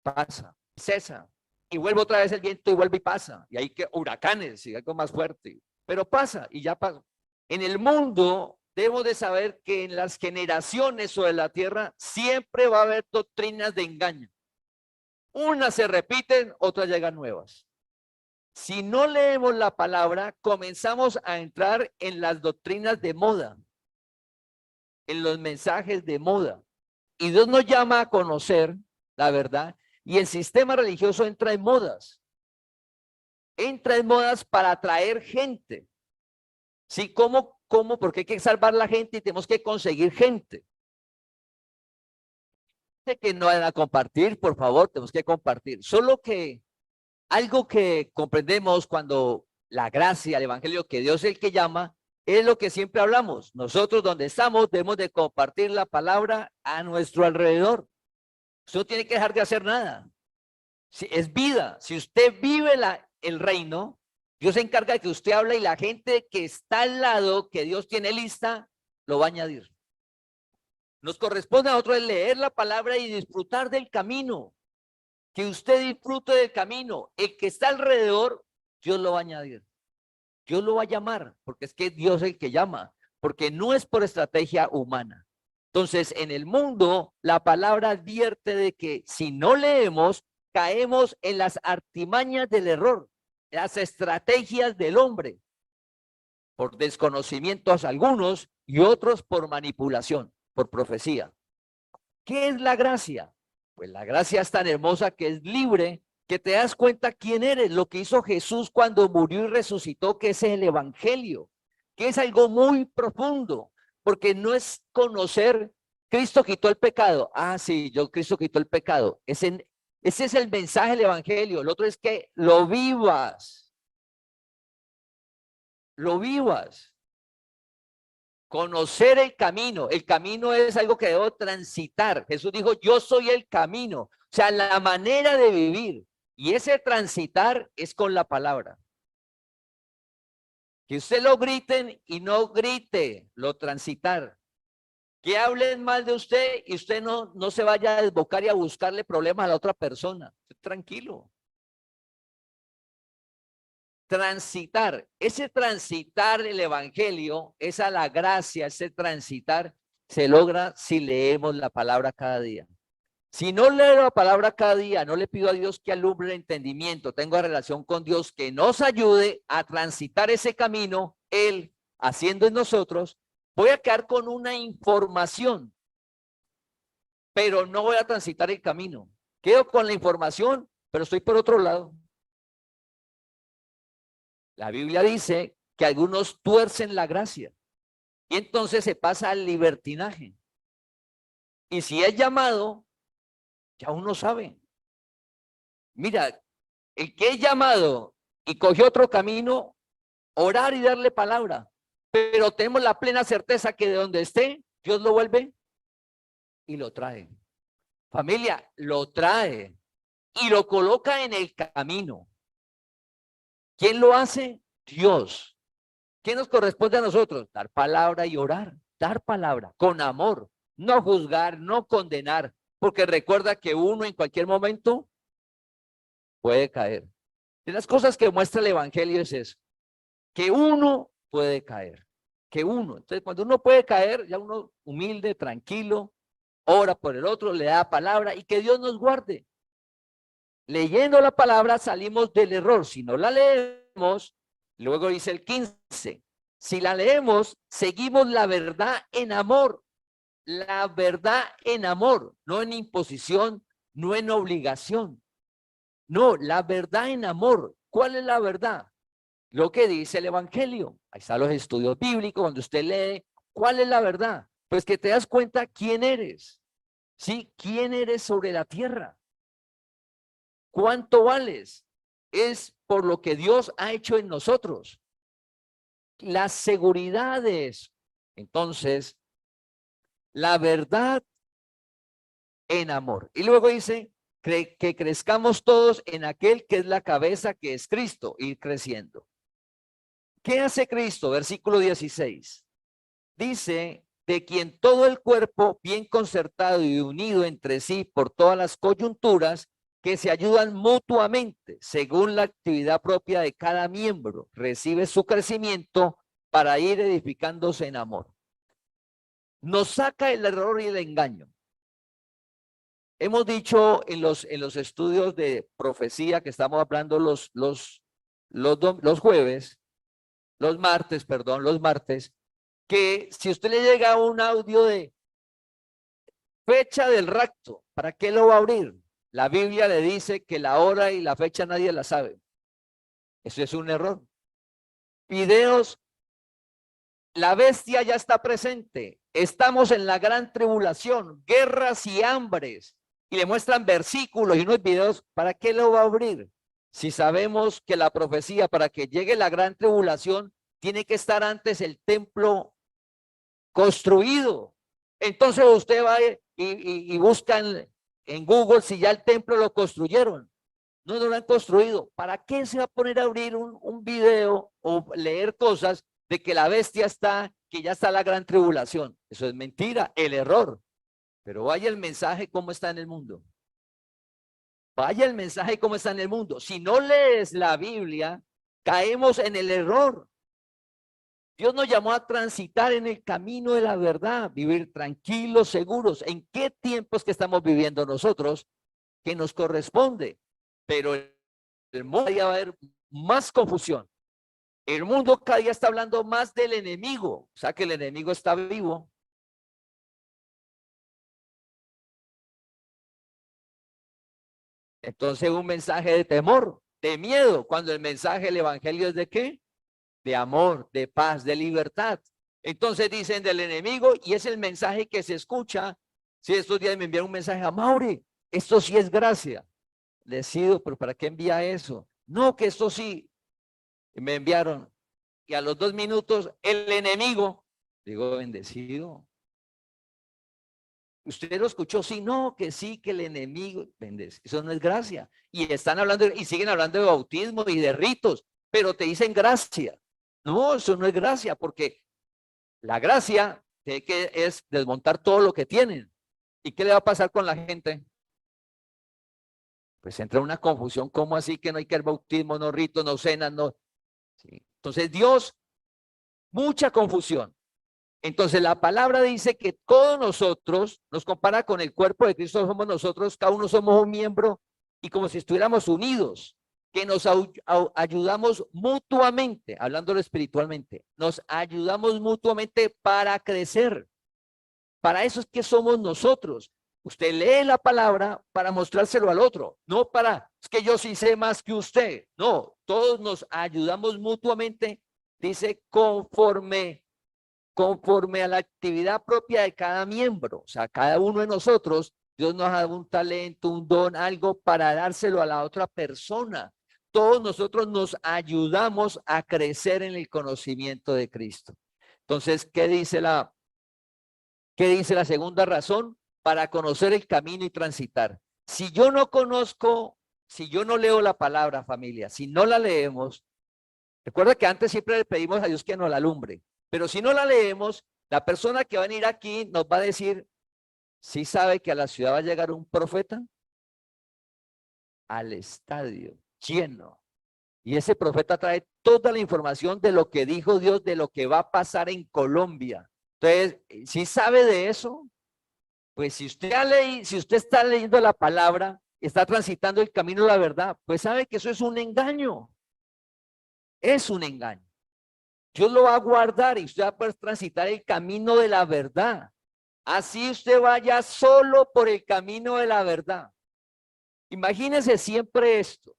Pasa, cesa, y vuelve otra vez el viento y vuelve y pasa. Y hay que huracanes y algo más fuerte. Pero pasa y ya pasa. En el mundo debemos de saber que en las generaciones sobre la tierra siempre va a haber doctrinas de engaño. Unas se repiten, otras llegan nuevas. Si no leemos la palabra, comenzamos a entrar en las doctrinas de moda, en los mensajes de moda. Y Dios nos llama a conocer la verdad, y el sistema religioso entra en modas. Entra en modas para atraer gente. ¿Sí? ¿Cómo? Porque hay que salvar la gente y tenemos que conseguir gente. Que no van a compartir, por favor, tenemos que compartir. Solo que algo que comprendemos cuando la gracia, el evangelio, que Dios es el que llama, es lo que siempre hablamos. Nosotros donde estamos debemos de compartir la palabra a nuestro alrededor. Usted no tiene que dejar de hacer nada. Si, es vida. Si usted vive el reino, Dios se encarga de que usted hable y la gente que está al lado, que Dios tiene lista, lo va a añadir. Nos corresponde a nosotros leer la palabra y disfrutar del camino. Que usted disfrute del camino. El que está alrededor, Dios lo va a añadir. Dios lo va a llamar, porque es que Dios es el que llama, porque no es por estrategia humana. Entonces, en el mundo, la palabra advierte de que si no leemos, caemos en las artimañas del error, las estrategias del hombre, por desconocimientos algunos y otros por manipulación, por profecía. ¿Qué es la gracia? Pues la gracia es tan hermosa que es libre, que te das cuenta quién eres, lo que hizo Jesús cuando murió y resucitó, que es el evangelio, que es algo muy profundo, porque no es conocer, Cristo quitó el pecado. Ah, sí, Cristo quitó el pecado. Ese es el mensaje del evangelio. El otro es que lo vivas. Lo vivas. Conocer el camino. El camino es algo que debo transitar. Jesús dijo, yo soy el camino. O sea, la manera de vivir. Y ese transitar es con la palabra. Que usted lo griten y no grite, lo transitar. Que hablen mal de usted y usted no se vaya a desbocar y a buscarle problemas a la otra persona. Tranquilo. Transitar, ese transitar el evangelio, esa la gracia, ese transitar, se logra si leemos la palabra cada día. Si no leo la palabra cada día, no le pido a Dios que alumbre el entendimiento, tengo relación con Dios que nos ayude a transitar ese camino, Él haciendo en nosotros, voy a quedar con una información, pero no voy a transitar el camino. Quedo con la información, pero estoy por otro lado. La Biblia dice que algunos tuercen la gracia y entonces se pasa al libertinaje. Y si es llamado, ya uno sabe. Mira, el que es llamado y cogió otro camino, orar y darle palabra. Pero tenemos la plena certeza que de donde esté, Dios lo vuelve y lo trae. Familia, lo trae y lo coloca en el camino. ¿Quién lo hace? Dios. ¿Qué nos corresponde a nosotros? Dar palabra y orar. Dar palabra con amor. No juzgar, no condenar. Porque recuerda que uno en cualquier momento puede caer. De las cosas que muestra el Evangelio es eso. Que uno puede caer. Que uno. Entonces, cuando uno puede caer, ya uno humilde, tranquilo, ora por el otro, le da palabra y que Dios nos guarde. Leyendo la palabra salimos del error. Si no la leemos, luego dice el 15, si la leemos, seguimos la verdad en amor. La verdad en amor, no en imposición, no en obligación. No, la verdad en amor. ¿Cuál es la verdad? Lo que dice el Evangelio. Ahí están los estudios bíblicos, cuando usted lee, ¿cuál es la verdad? Pues que te das cuenta quién eres. ¿Sí? ¿Quién eres sobre la tierra? ¿Cuánto vales? Es por lo que Dios ha hecho en nosotros. Las seguridades. Entonces, la verdad en amor. Y luego dice que crezcamos todos en aquel que es la cabeza, que es Cristo, ir creciendo. ¿Qué hace Cristo? Versículo 16. Dice, de quien todo el cuerpo, bien concertado y unido entre sí por todas las coyunturas, que se ayudan mutuamente según la actividad propia de cada miembro, recibe su crecimiento para ir edificándose en amor. Nos saca el error y el engaño. Hemos dicho en los estudios de profecía que estamos hablando los jueves, los martes, que si usted le llega un audio de fecha del rapto, ¿para qué lo va a abrir? La Biblia le dice que la hora y la fecha nadie la sabe. Eso es un error. Videos, la bestia ya está presente. Estamos en la gran tribulación, guerras y hambres. Y le muestran versículos y unos videos. ¿Para qué lo va a abrir? Si sabemos que la profecía para que llegue la gran tribulación tiene que estar antes el templo construido. Entonces usted va y busca en Google si ya el templo lo construyeron. No, no lo han construido. ¿Para qué se va a poner a abrir un video o leer cosas de que la bestia está, que ya está la gran tribulación? Eso es mentira, el error. Pero vaya el mensaje cómo está en el mundo. Vaya el mensaje cómo está en el mundo. Si no lees la Biblia, caemos en el error. Dios nos llamó a transitar en el camino de la verdad, vivir tranquilos, seguros. ¿En qué tiempos que estamos viviendo nosotros que nos corresponde? Pero el mundo ya va a haber más confusión. El mundo cada día está hablando más del enemigo, o sea que el enemigo está vivo. Entonces un mensaje de temor, de miedo, cuando el mensaje del evangelio es de ¿qué? De amor, de paz, de libertad. Entonces dicen del enemigo y es el mensaje que se escucha. Si estos días me enviaron un mensaje a Mauri, esto sí es gracia. Decido, pero ¿para qué envía eso? No, que esto sí. Y me enviaron. Y a los 2 minutos, el enemigo, digo, bendecido. ¿Usted lo escuchó? Sí, no, que sí, que el enemigo, bendecido. Eso no es gracia. Y están hablando, y siguen hablando de bautismo y de ritos, pero te dicen gracia. No, eso no es gracia, porque la gracia es desmontar todo lo que tienen. ¿Y qué le va a pasar con la gente? Pues entra una confusión, ¿cómo así que no hay que hacer bautismo, no ritos, no cenas, no? ¿Sí? Entonces Dios, mucha confusión. Entonces la palabra dice que todos nosotros, nos compara con el cuerpo de Cristo, somos nosotros, cada uno somos un miembro y como si estuviéramos unidos, que nos ayudamos mutuamente, hablándolo espiritualmente, nos ayudamos mutuamente para crecer. Para eso es que somos nosotros. Usted lee la palabra para mostrárselo al otro, no para, es que yo sí sé más que usted. No, todos nos ayudamos mutuamente, dice, conforme a la actividad propia de cada miembro. O sea, cada uno de nosotros, Dios nos ha dado un talento, un don, algo para dárselo a la otra persona. Todos nosotros nos ayudamos a crecer en el conocimiento de Cristo. Entonces, ¿qué dice la segunda razón? Para conocer el camino y transitar. Si yo no conozco, si yo no leo la palabra, familia, si no la leemos, recuerda que antes siempre le pedimos a Dios que nos la alumbre, pero si no la leemos, la persona que va a venir aquí nos va a decir, ¿sí sabe que a la ciudad va a llegar un profeta? Al estadio, lleno. Y ese profeta trae toda la información de lo que dijo Dios, de lo que va a pasar en Colombia. Entonces, ¿sí sabe de eso? Pues si usted si usted está leyendo la palabra, está transitando el camino de la verdad, pues sabe que eso es un engaño. Es un engaño. Dios lo va a guardar y usted va a poder transitar el camino de la verdad. Así usted vaya solo por el camino de la verdad. Imagínese siempre esto.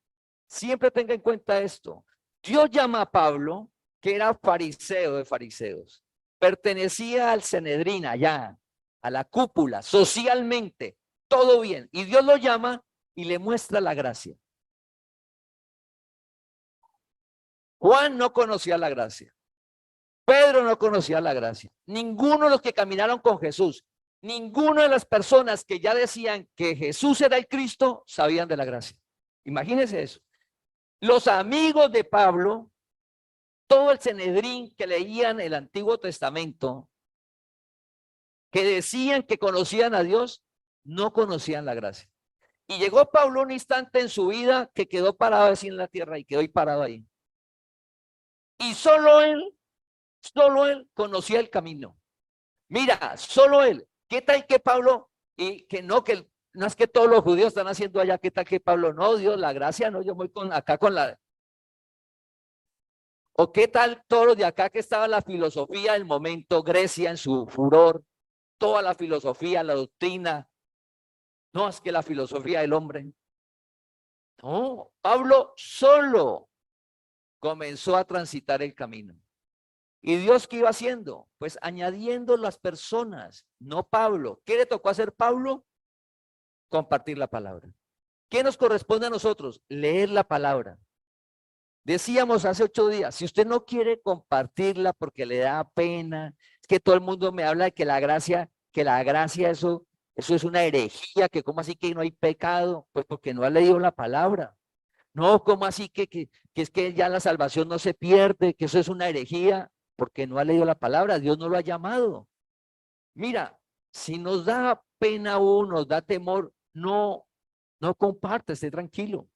Siempre tenga en cuenta esto. Dios llama a Pablo, que era fariseo de fariseos. Pertenecía al Sanedrín allá, a la cúpula, socialmente, todo bien. Y Dios lo llama y le muestra la gracia. Juan no conocía la gracia. Pedro no conocía la gracia. Ninguno de los que caminaron con Jesús, ninguna de las personas que ya decían que Jesús era el Cristo, sabían de la gracia. Imagínense eso. Los amigos de Pablo, todo el Sanedrín que leían el Antiguo Testamento, que decían que conocían a Dios, no conocían la gracia. Y llegó Pablo un instante en su vida que quedó parado así en la tierra y quedó ahí parado ahí. Y solo él conocía el camino. Mira, solo él. ¿Qué tal que Pablo, y que no es que todos los judíos están haciendo allá, qué tal que Pablo, no, Dios, la gracia, no, yo voy acá con la... O qué tal todos los de acá que estaba la filosofía del momento, Grecia en su furor, toda la filosofía, la doctrina. No, es que la filosofía del hombre. No, Pablo solo comenzó a transitar el camino. ¿Y Dios qué iba haciendo? Pues añadiendo las personas, no Pablo. ¿Qué le tocó hacer Pablo? Compartir la palabra. ¿Qué nos corresponde a nosotros? Leer la palabra. Decíamos hace 8 días, si usted no quiere compartirla porque le da pena, es que todo el mundo me habla de que la gracia eso es una herejía, que cómo así que no hay pecado, pues porque no ha leído la palabra. No, cómo así que es que ya la salvación no se pierde, que eso es una herejía, porque no ha leído la palabra, Dios no lo ha llamado. Mira, si nos da pena o nos da temor, no comparte, esté tranquilo.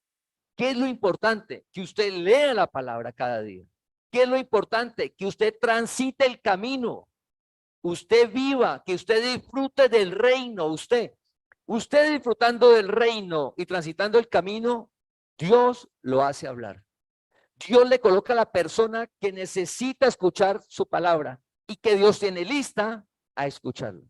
¿Qué es lo importante? Que usted lea la palabra cada día. ¿Qué es lo importante? Que usted transite el camino. Usted viva, que usted disfrute del reino. Usted disfrutando del reino y transitando el camino, Dios lo hace hablar. Dios le coloca a la persona que necesita escuchar su palabra y que Dios tiene lista a escucharlo.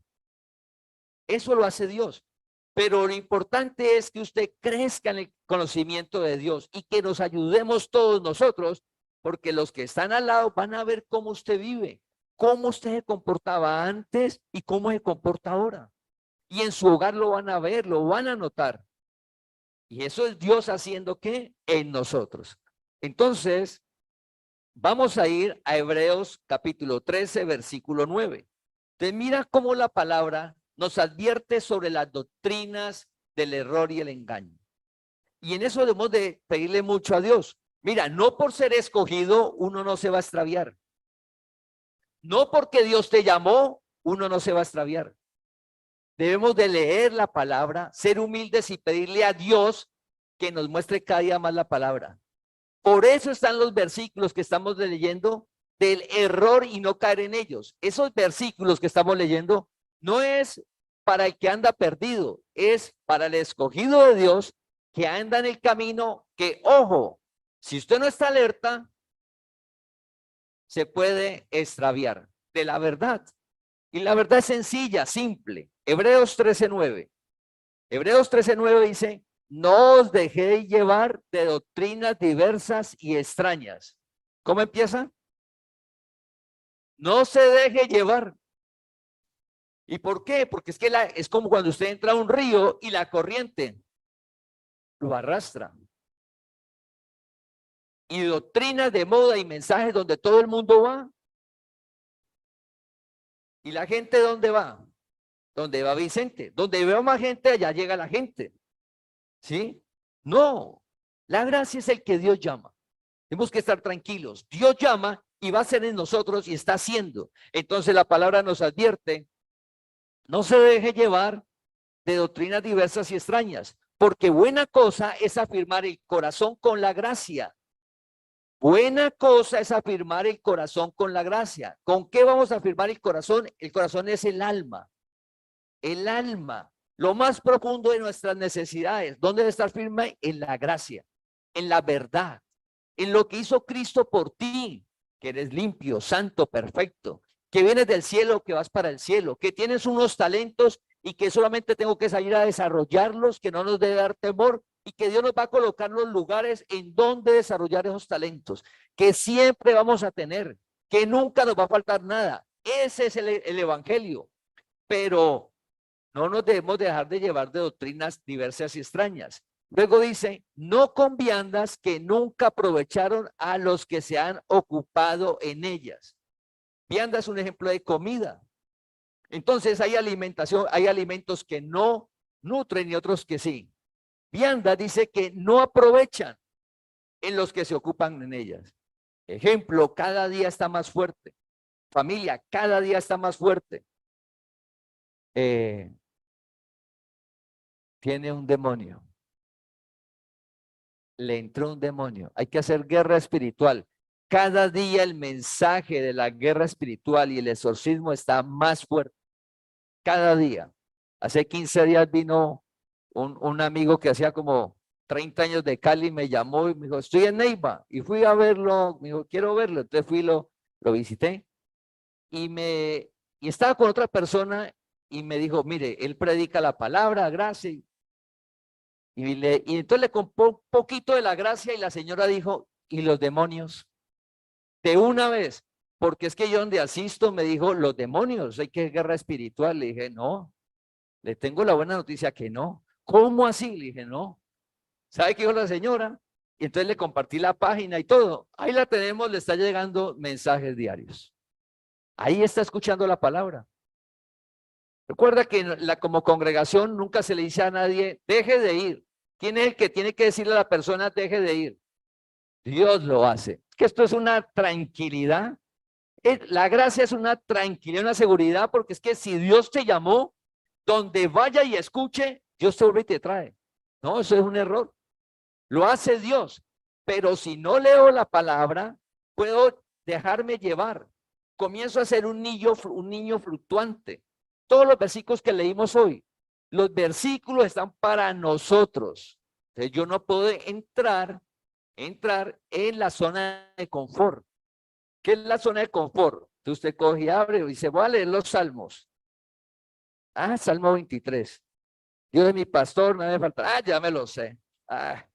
Eso lo hace Dios. Pero lo importante es que usted crezca en el conocimiento de Dios y que nos ayudemos todos nosotros, porque los que están al lado van a ver cómo usted vive, cómo usted se comportaba antes y cómo se comporta ahora. Y en su hogar lo van a ver, lo van a notar. Y eso es Dios haciendo ¿qué? En nosotros. Entonces, vamos a ir a Hebreos capítulo 13, versículo 9. Entonces, mira cómo la palabra nos advierte sobre las doctrinas del error y el engaño. Y en eso debemos de pedirle mucho a Dios. Mira, no por ser escogido uno no se va a extraviar. No porque Dios te llamó, uno no se va a extraviar. Debemos de leer la palabra, ser humildes y pedirle a Dios que nos muestre cada día más la palabra. Por eso están los versículos que estamos leyendo del error y no caer en ellos. Esos versículos que estamos leyendo no es para el que anda perdido, es para el escogido de Dios que anda en el camino, que, ojo, si usted no está alerta, se puede extraviar de la verdad. Y la verdad es sencilla, simple. Hebreos 13:9. Hebreos 13:9 dice, no os dejéis llevar de doctrinas diversas y extrañas. ¿Cómo empieza? No se deje llevar. ¿Y por qué? Porque es que es como cuando usted entra a un río y la corriente lo arrastra. Y doctrinas de moda y mensajes donde todo el mundo va. ¿Y la gente dónde va? Donde va Vicente. Donde veo más gente, allá llega la gente. ¿Sí? No. La gracia es el que Dios llama. Tenemos que estar tranquilos. Dios llama y va a ser en nosotros y está haciendo. Entonces la palabra nos advierte, no se deje llevar de doctrinas diversas y extrañas, porque buena cosa es afirmar el corazón con la gracia. Buena cosa es afirmar el corazón con la gracia. ¿Con qué vamos a afirmar el corazón? El corazón es el alma. El alma, lo más profundo de nuestras necesidades. ¿Dónde debe estar firme? En la gracia, en la verdad, en lo que hizo Cristo por ti, que eres limpio, santo, perfecto, que vienes del cielo, que vas para el cielo, que tienes unos talentos y que solamente tengo que salir a desarrollarlos, que no nos debe dar temor y que Dios nos va a colocar los lugares en donde desarrollar esos talentos, que siempre vamos a tener, que nunca nos va a faltar nada. Ese es el evangelio, pero no nos debemos dejar de llevar de doctrinas diversas y extrañas. Luego dice, no con viandas que nunca aprovecharon a los que se han ocupado en ellas. Vianda es un ejemplo de comida. Entonces hay alimentación, hay alimentos que no nutren y otros que sí. Vianda dice que no aprovechan en los que se ocupan en ellas. Ejemplo, cada día está más fuerte. Familia, cada día está más fuerte. Tiene un demonio. Le entró un demonio. Hay que hacer guerra espiritual. Cada día el mensaje de la guerra espiritual y el exorcismo está más fuerte. Cada día. Hace 15 días vino un amigo que hacía como 30 años de Cali, me llamó y me dijo, estoy en Neiva. Y fui a verlo, me dijo, quiero verlo. Entonces fui, lo visité y estaba con otra persona y me dijo, mire, él predica la palabra, gracia. Y entonces le compró un poquito de la gracia y la señora dijo, ¿y los demonios? De una vez, porque es que yo donde asisto me dijo, los demonios, hay que guerra espiritual. Le dije, no, le tengo la buena noticia que no. ¿Cómo así? Le dije, no. ¿Sabe qué dijo la señora? Y entonces le compartí la página y todo. Ahí la tenemos, le está llegando mensajes diarios. Ahí está escuchando la palabra. Recuerda que como congregación nunca se le dice a nadie, deje de ir. ¿Quién es el que tiene que decirle a la persona, deje de ir? Dios lo hace. Que esto es una tranquilidad. La gracia es una tranquilidad, una seguridad, porque es que si Dios te llamó, donde vaya y escuche, Dios te vuelve y te trae. No, eso es un error. Lo hace Dios. Pero si no leo la palabra, puedo dejarme llevar. Comienzo a ser un niño fluctuante. Todos los versículos que leímos hoy, los versículos están para nosotros. Entonces yo no puedo entrar en la zona de confort. ¿Qué es la zona de confort? Entonces usted coge y abre y dice, voy a leer los salmos. Ah, Salmo 23. Dios es mi pastor, no me falta. Ah, ya me lo sé. Ah,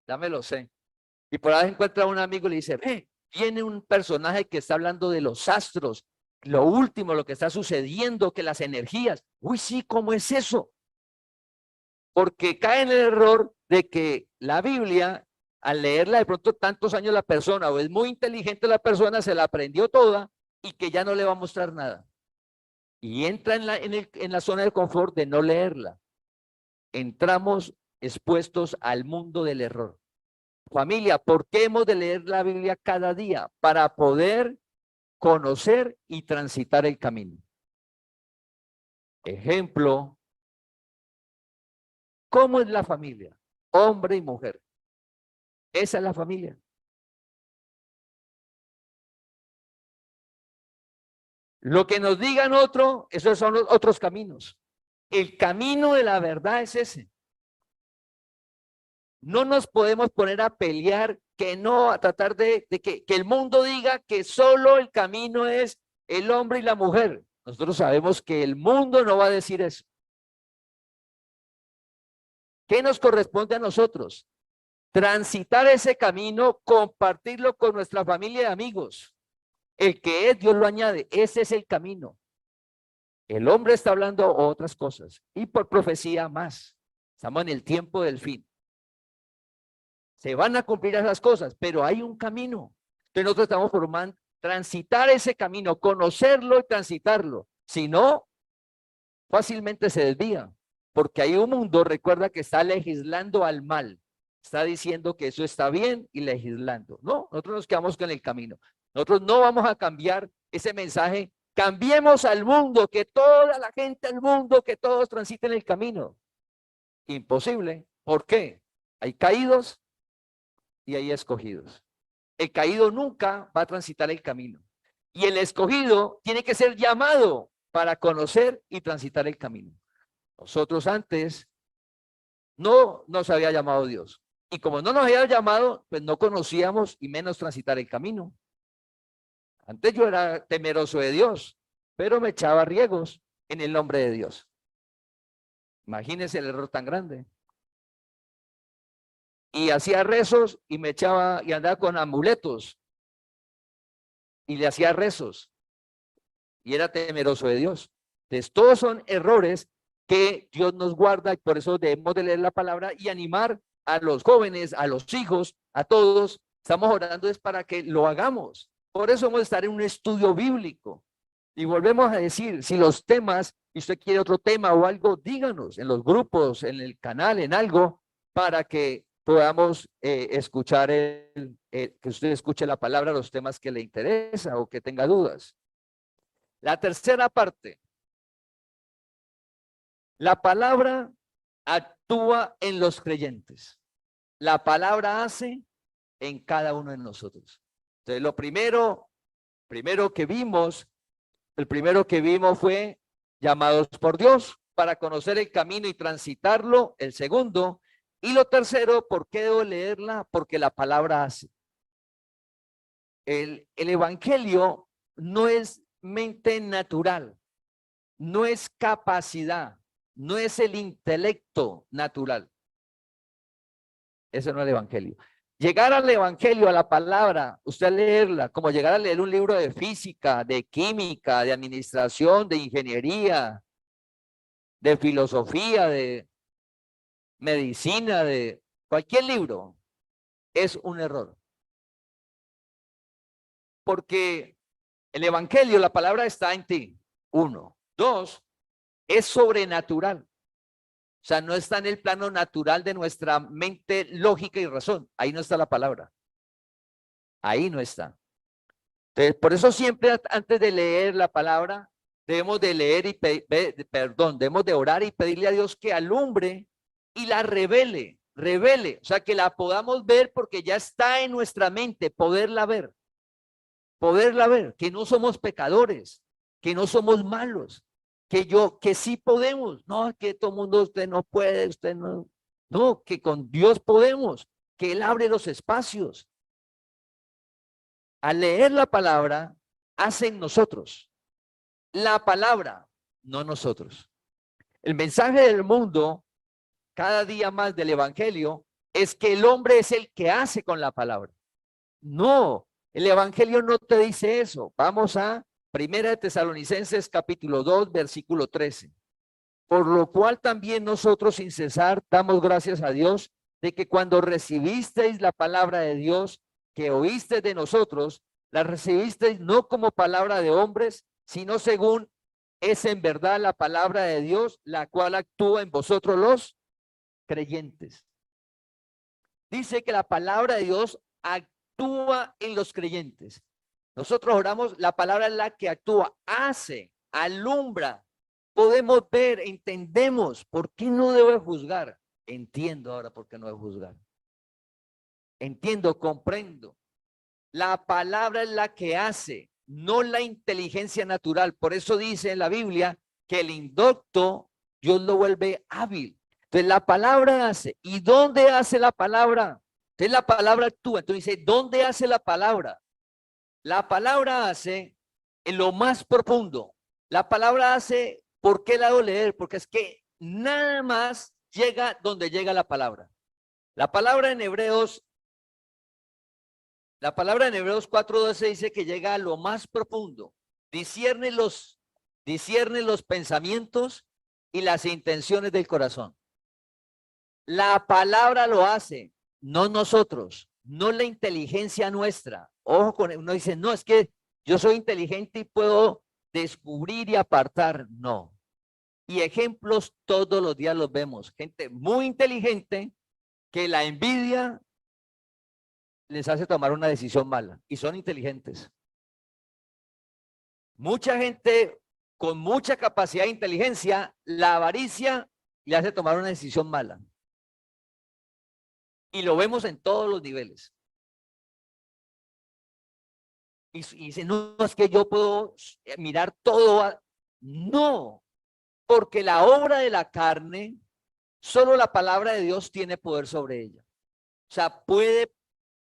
ya me lo sé. Y por ahí encuentra un amigo y le dice, viene un personaje que está hablando de los astros, lo último, lo que está sucediendo, que las energías. Uy, sí, ¿cómo es eso? Porque cae en el error de que la Biblia, al leerla de pronto tantos años la persona, o es muy inteligente la persona, se la aprendió toda y que ya no le va a mostrar nada. Y entra en la zona de confort de no leerla. Entramos expuestos al mundo del error. Familia, ¿por qué hemos de leer la Biblia cada día? Para poder conocer y transitar el camino. Ejemplo, ¿cómo es la familia? Hombre y mujer. Esa es la familia. Lo que nos digan otro, esos son los otros caminos. El camino de la verdad es ese. No nos podemos poner a pelear, que no, a tratar de que el mundo diga que solo el camino es el hombre y la mujer. Nosotros sabemos que el mundo no va a decir eso. ¿Qué nos corresponde a nosotros? Transitar ese camino, compartirlo con nuestra familia y amigos. El que es, Dios lo añade. Ese es el camino. El hombre está hablando otras cosas y por profecía más. Estamos en el tiempo del fin. Se van a cumplir esas cosas, pero hay un camino. Entonces nosotros estamos formando, transitar ese camino, conocerlo y transitarlo. Si no, fácilmente se desvía, porque hay un mundo, recuerda, que está legislando al mal. Está diciendo que eso está bien y legislando. No, nosotros nos quedamos con el camino. Nosotros no vamos a cambiar ese mensaje. Cambiemos al mundo, que toda la gente al mundo, que todos transiten el camino. Imposible. ¿Por qué? Hay caídos y hay escogidos. El caído nunca va a transitar el camino. Y el escogido tiene que ser llamado para conocer y transitar el camino. Nosotros antes no nos había llamado Dios. Y como no nos había llamado, pues no conocíamos y menos transitar el camino. Antes yo era temeroso de Dios, pero me echaba riegos en el nombre de Dios. Imagínense el error tan grande. Y hacía rezos y me echaba y andaba con amuletos y le hacía rezos y era temeroso de Dios. Entonces, todos son errores que Dios nos guarda y por eso debemos de leer la palabra y animar a los jóvenes, a los hijos, a todos. Estamos orando es para que lo hagamos. Por eso vamos a estar en un estudio bíblico. Y volvemos a decir, si los temas, y usted quiere otro tema o algo, díganos en los grupos, en el canal, en algo, para que podamos escuchar, que usted escuche la palabra, los temas que le interesa o que tenga dudas. La tercera parte. La palabra actúa en los creyentes. La palabra hace en cada uno de nosotros. Entonces, lo primero que vimos, el primero que vimos fue llamados por Dios para conocer el camino y transitarlo. El segundo. Y lo tercero, ¿por qué debo leerla? Porque la palabra hace. El evangelio no es mente natural, no es capacidad, no es el intelecto natural. Eso no es el evangelio. Llegar al evangelio, a la palabra, usted leerla, como llegar a leer un libro de física, de química, de administración, de ingeniería, de filosofía, de medicina, de cualquier libro, es un error. Porque el evangelio, la palabra está en ti. 1. 2, es sobrenatural. O sea, no está en el plano natural de nuestra mente lógica y razón. Ahí no está la palabra. Ahí no está. Entonces, por eso siempre antes de leer la palabra, debemos de leer y debemos de orar y pedirle a Dios que alumbre y la revele. O sea, que la podamos ver porque ya está en nuestra mente, poderla ver, que no somos pecadores, que no somos malos, que sí podemos. No, que todo mundo, usted no puede, usted no. No, que con Dios podemos, que Él abre los espacios. Al leer la palabra, hace en nosotros. La palabra, no nosotros. El mensaje del mundo, cada día más del evangelio, es que el hombre es el que hace con la palabra. No, el evangelio no te dice eso. Vamos a Primera de Tesalonicenses capítulo 2, versículo 13. Por lo cual también nosotros sin cesar damos gracias a Dios de que cuando recibisteis la palabra de Dios que oísteis de nosotros, la recibisteis no como palabra de hombres, sino según es en verdad la palabra de Dios, la cual actúa en vosotros los creyentes. Dice que la palabra de Dios actúa en los creyentes. Nosotros oramos, la palabra es la que actúa, hace, alumbra. Podemos ver, entendemos. ¿Por qué no debo juzgar? Entiendo ahora por qué no debo juzgar. Entiendo, comprendo. La palabra es la que hace. no la inteligencia natural. Por eso dice en la Biblia que el indocto Dios lo vuelve hábil. Entonces la palabra hace. ¿Y dónde hace la palabra? Entonces la palabra actúa. Entonces dice, ¿dónde hace la palabra? La palabra hace en lo más profundo. La palabra hace, ¿por qué la hago leer? Porque es que nada más llega donde llega la palabra. La palabra en Hebreos 4:12 dice que llega a lo más profundo. Discierne los pensamientos y las intenciones del corazón. La palabra lo hace, no nosotros, no la inteligencia nuestra. Ojo con uno dice, no, es que yo soy inteligente y puedo descubrir y apartar. No. Y ejemplos todos los días los vemos. Gente muy inteligente que la envidia les hace tomar una decisión mala y son inteligentes. Mucha gente con mucha capacidad de inteligencia, la avaricia le hace tomar una decisión mala. Y lo vemos en todos los niveles. Y dice, no, es que yo puedo mirar todo. No, porque la obra de la carne, solo la palabra de Dios tiene poder sobre ella. O sea, puede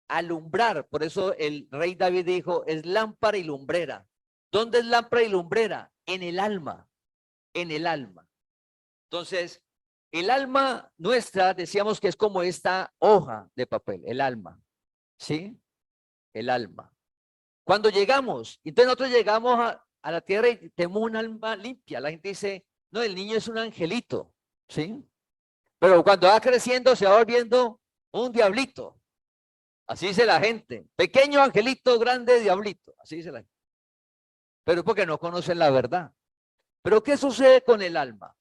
alumbrar. Por eso el rey David dijo, es lámpara y lumbrera. ¿Dónde es lámpara y lumbrera? En el alma, en el alma. Entonces, el alma nuestra, decíamos que es como esta hoja de papel, el alma, ¿sí? El alma. Cuando llegamos, entonces nosotros llegamos a la tierra y tenemos un alma limpia. La gente dice, no, el niño es un angelito, ¿sí? Pero cuando va creciendo se va volviendo un diablito. Así dice la gente. Pequeño angelito, grande diablito. Así dice la gente. Pero es porque no conocen la verdad. Pero ¿qué sucede con el alma?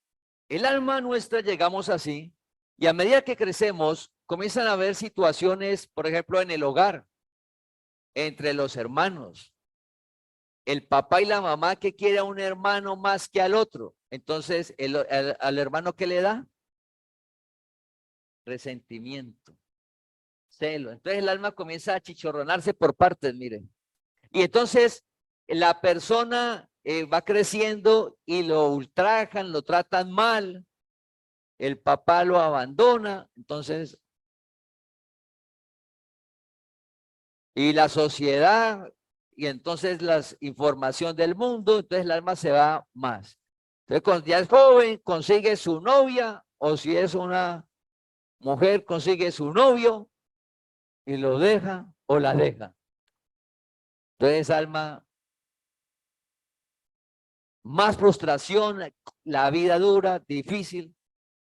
El alma nuestra llegamos así y a medida que crecemos comienzan a haber situaciones, por ejemplo, en el hogar, entre los hermanos. El papá y la mamá que quiere a un hermano más que al otro. Entonces, al hermano que le da resentimiento, celo. Entonces el alma comienza a chichorronarse por partes, miren. Y entonces la persona va creciendo y lo ultrajan, lo tratan mal, el papá lo abandona, entonces, y la sociedad, y entonces la información del mundo, entonces el alma se va más. Entonces cuando ya es joven, consigue su novia, o si es una mujer, consigue su novio, y lo deja o la deja. Entonces alma, más frustración, la vida dura, difícil,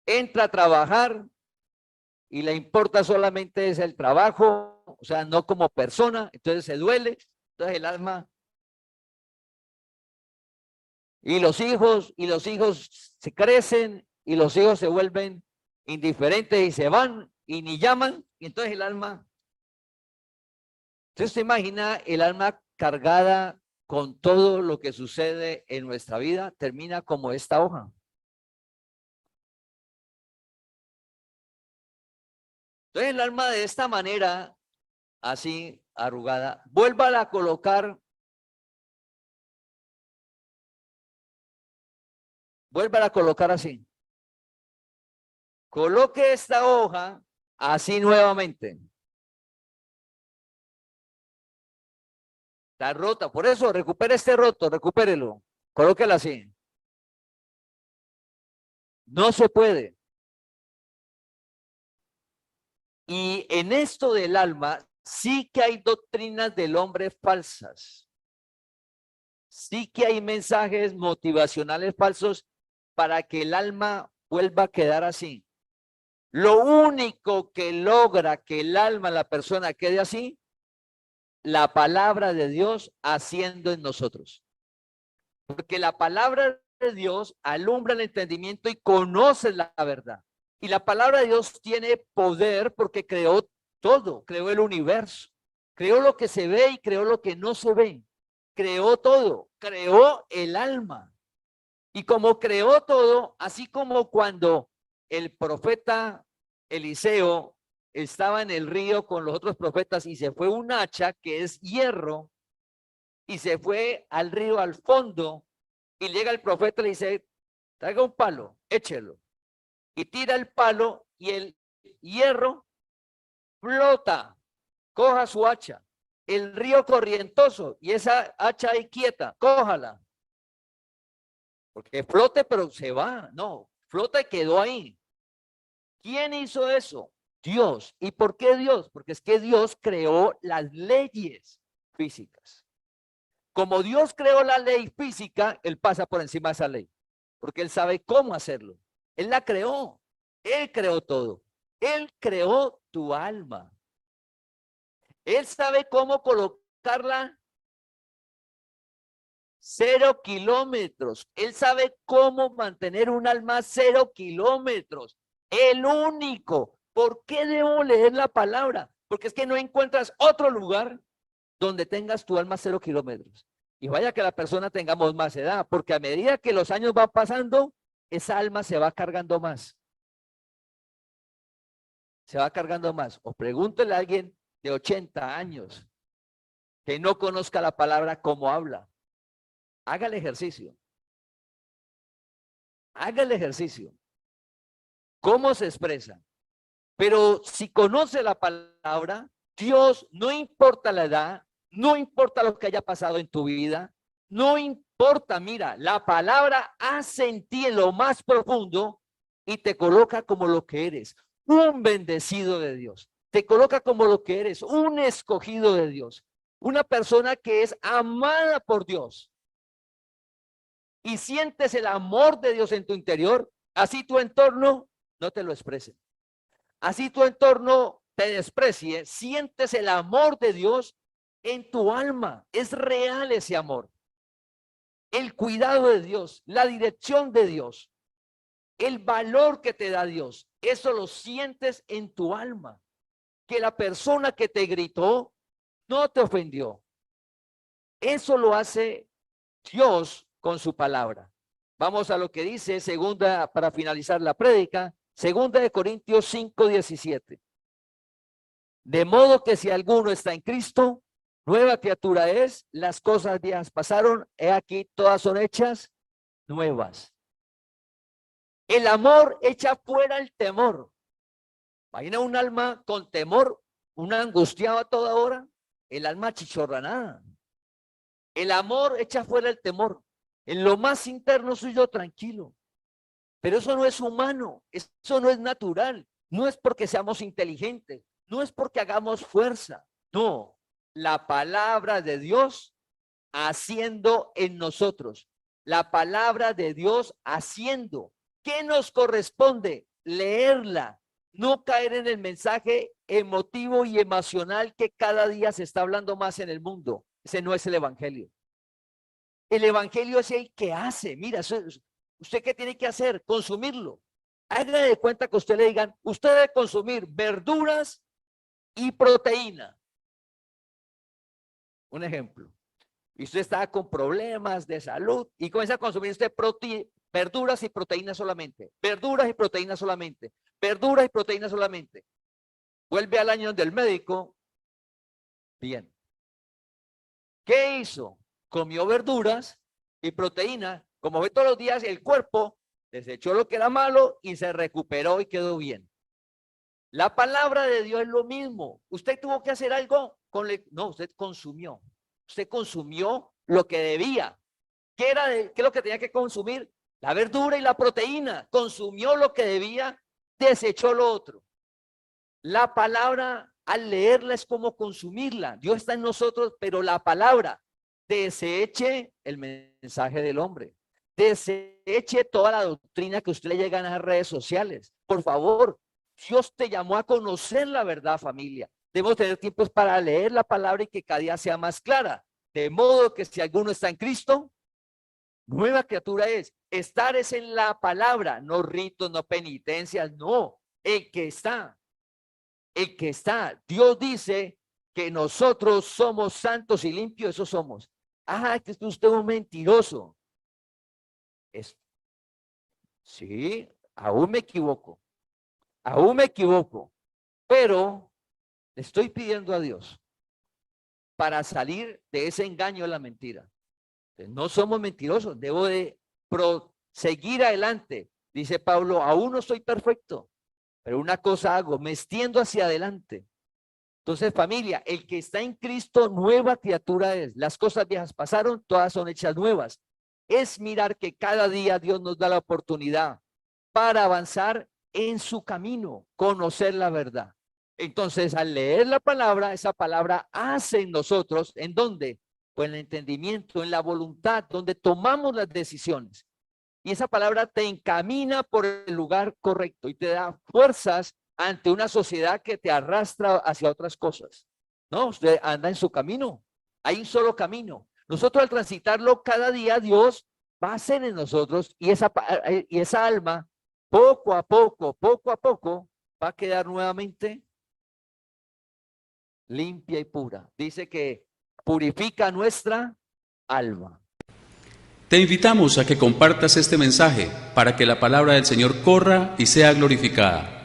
entra a trabajar y le importa solamente es el trabajo, o sea, no como persona, entonces se duele, entonces el alma. Y los hijos se crecen y los hijos se vuelven indiferentes y se van y ni llaman, y entonces el alma. Entonces se imagina el alma cargada con todo lo que sucede en nuestra vida, termina como esta hoja. Entonces el alma de esta manera, así arrugada, vuélvala a colocar, así. Coloque esta hoja así nuevamente. Está rota, por eso recupere este roto, recupérelo, colóquela así. No se puede. Y en esto del alma, sí que hay doctrinas del hombre falsas. Sí que hay mensajes motivacionales falsos para que el alma vuelva a quedar así. Lo único que logra que el alma, la persona quede así, la palabra de Dios haciendo en nosotros. Porque la palabra de Dios alumbra el entendimiento y conoce la verdad. Y la palabra de Dios tiene poder porque creó todo, creó el universo, creó lo que se ve y creó lo que no se ve, creó todo, creó el alma. Y como creó todo, así como cuando el profeta Eliseo estaba en el río con los otros profetas y se fue un hacha que es hierro, y se fue al río al fondo y llega el profeta y le dice, traiga un palo, échelo. Y tira el palo y el hierro flota, coja su hacha. El río corrientoso y esa hacha ahí quieta, cójala. Porque flote, pero se va. No, flota y quedó ahí. ¿Quién hizo eso? Dios. ¿Y por qué Dios? Porque es que Dios creó las leyes físicas. Como Dios creó la ley física, Él pasa por encima de esa ley. Porque Él sabe cómo hacerlo. Él la creó. Él creó todo. Él creó tu alma. Él sabe cómo colocarla 0 kilómetros. Él sabe cómo mantener un alma 0 kilómetros. El único. ¿Por qué debo leer la palabra? Porque es que no encuentras otro lugar donde tengas tu alma 0 kilómetros. Y vaya que la persona tengamos más edad, porque a medida que los años van pasando, esa alma se va cargando más. Se va cargando más. O pregúntele a alguien de 80 años que no conozca la palabra como habla. Haga el ejercicio. Haga el ejercicio. ¿Cómo se expresa? Pero si conoce la palabra, Dios, no importa la edad, no importa lo que haya pasado en tu vida, no importa, mira, la palabra hace en ti en lo más profundo y te coloca como lo que eres, un bendecido de Dios. Te coloca como lo que eres, un escogido de Dios, una persona que es amada por Dios. Y sientes el amor de Dios en tu interior, así tu entorno no te lo exprese. Así tu entorno te desprecie, sientes el amor de Dios en tu alma. Es real ese amor. El cuidado de Dios, la dirección de Dios, el valor que te da Dios, eso lo sientes en tu alma. Que la persona que te gritó no te ofendió. Eso lo hace Dios con su palabra. Vamos a lo que dice segunda, para finalizar la prédica, segunda de Corintios 5:17. De modo que si alguno está en Cristo, nueva criatura es, las cosas viejas pasaron, he aquí todas son hechas nuevas. El amor echa fuera el temor. Imagina un alma con temor, una angustiada a toda hora, el alma chichorranada. El amor echa fuera el temor. En lo más interno suyo tranquilo. Pero eso no es humano, eso no es natural. No es porque seamos inteligentes, no es porque hagamos fuerza. No, la palabra de Dios haciendo en nosotros. La palabra de Dios haciendo. ¿Qué nos corresponde? Leerla, no caer en el mensaje emotivo y emocional que cada día se está hablando más en el mundo. Ese no es el evangelio. El evangelio es el que hace. Mira, ¿usted qué tiene que hacer? Consumirlo. Haga de cuenta que usted le digan, usted debe consumir verduras y proteína. Un ejemplo. Y usted está con problemas de salud y comienza a consumir usted verduras y proteínas solamente. Verduras y proteínas solamente. Verduras y proteínas solamente. Vuelve al año del médico. Bien. ¿Qué hizo? Comió verduras y proteína. Como ve todos los días, el cuerpo desechó lo que era malo y se recuperó y quedó bien. La palabra de Dios es lo mismo. Usted tuvo que hacer algo con no, usted consumió. Usted consumió lo que debía. ¿Qué es lo que tenía que consumir? La verdura y la proteína. Consumió lo que debía, desechó lo otro. La palabra, al leerla, es como consumirla. Dios está en nosotros, pero la palabra, deseche el mensaje del hombre. Deseche toda la doctrina que usted le llega en las redes sociales. Por favor, Dios te llamó a conocer la verdad, familia. Debemos tener tiempos para leer la palabra y que cada día sea más clara. De modo que si alguno está en Cristo, nueva criatura es. Estar es en la palabra, no ritos, no penitencias, no. El que está. El que está. Dios dice que nosotros somos santos y limpios, eso somos. Ah, que usted es un mentiroso. Sí, aún me equivoco. Aún me equivoco. Pero le estoy pidiendo a Dios para salir de ese engaño de la mentira. Entonces, no somos mentirosos, debo de proseguir adelante. Dice Pablo, aún no soy perfecto, pero una cosa hago, me extiendo hacia adelante. Entonces, familia, el que está en Cristo, nueva criatura es. Las cosas viejas pasaron, todas son hechas nuevas. Es mirar que cada día Dios nos da la oportunidad para avanzar en su camino, conocer la verdad. Entonces, al leer la palabra, esa palabra hace en nosotros, ¿en dónde? Pues en el entendimiento, en la voluntad, donde tomamos las decisiones. Y esa palabra te encamina por el lugar correcto y te da fuerzas ante una sociedad que te arrastra hacia otras cosas. No, usted anda en su camino. Hay un solo camino. Nosotros al transitarlo cada día, Dios va a hacer en nosotros y esa alma, poco a poco, va a quedar nuevamente limpia y pura. Dice que purifica nuestra alma. Te invitamos a que compartas este mensaje para que la palabra del Señor corra y sea glorificada.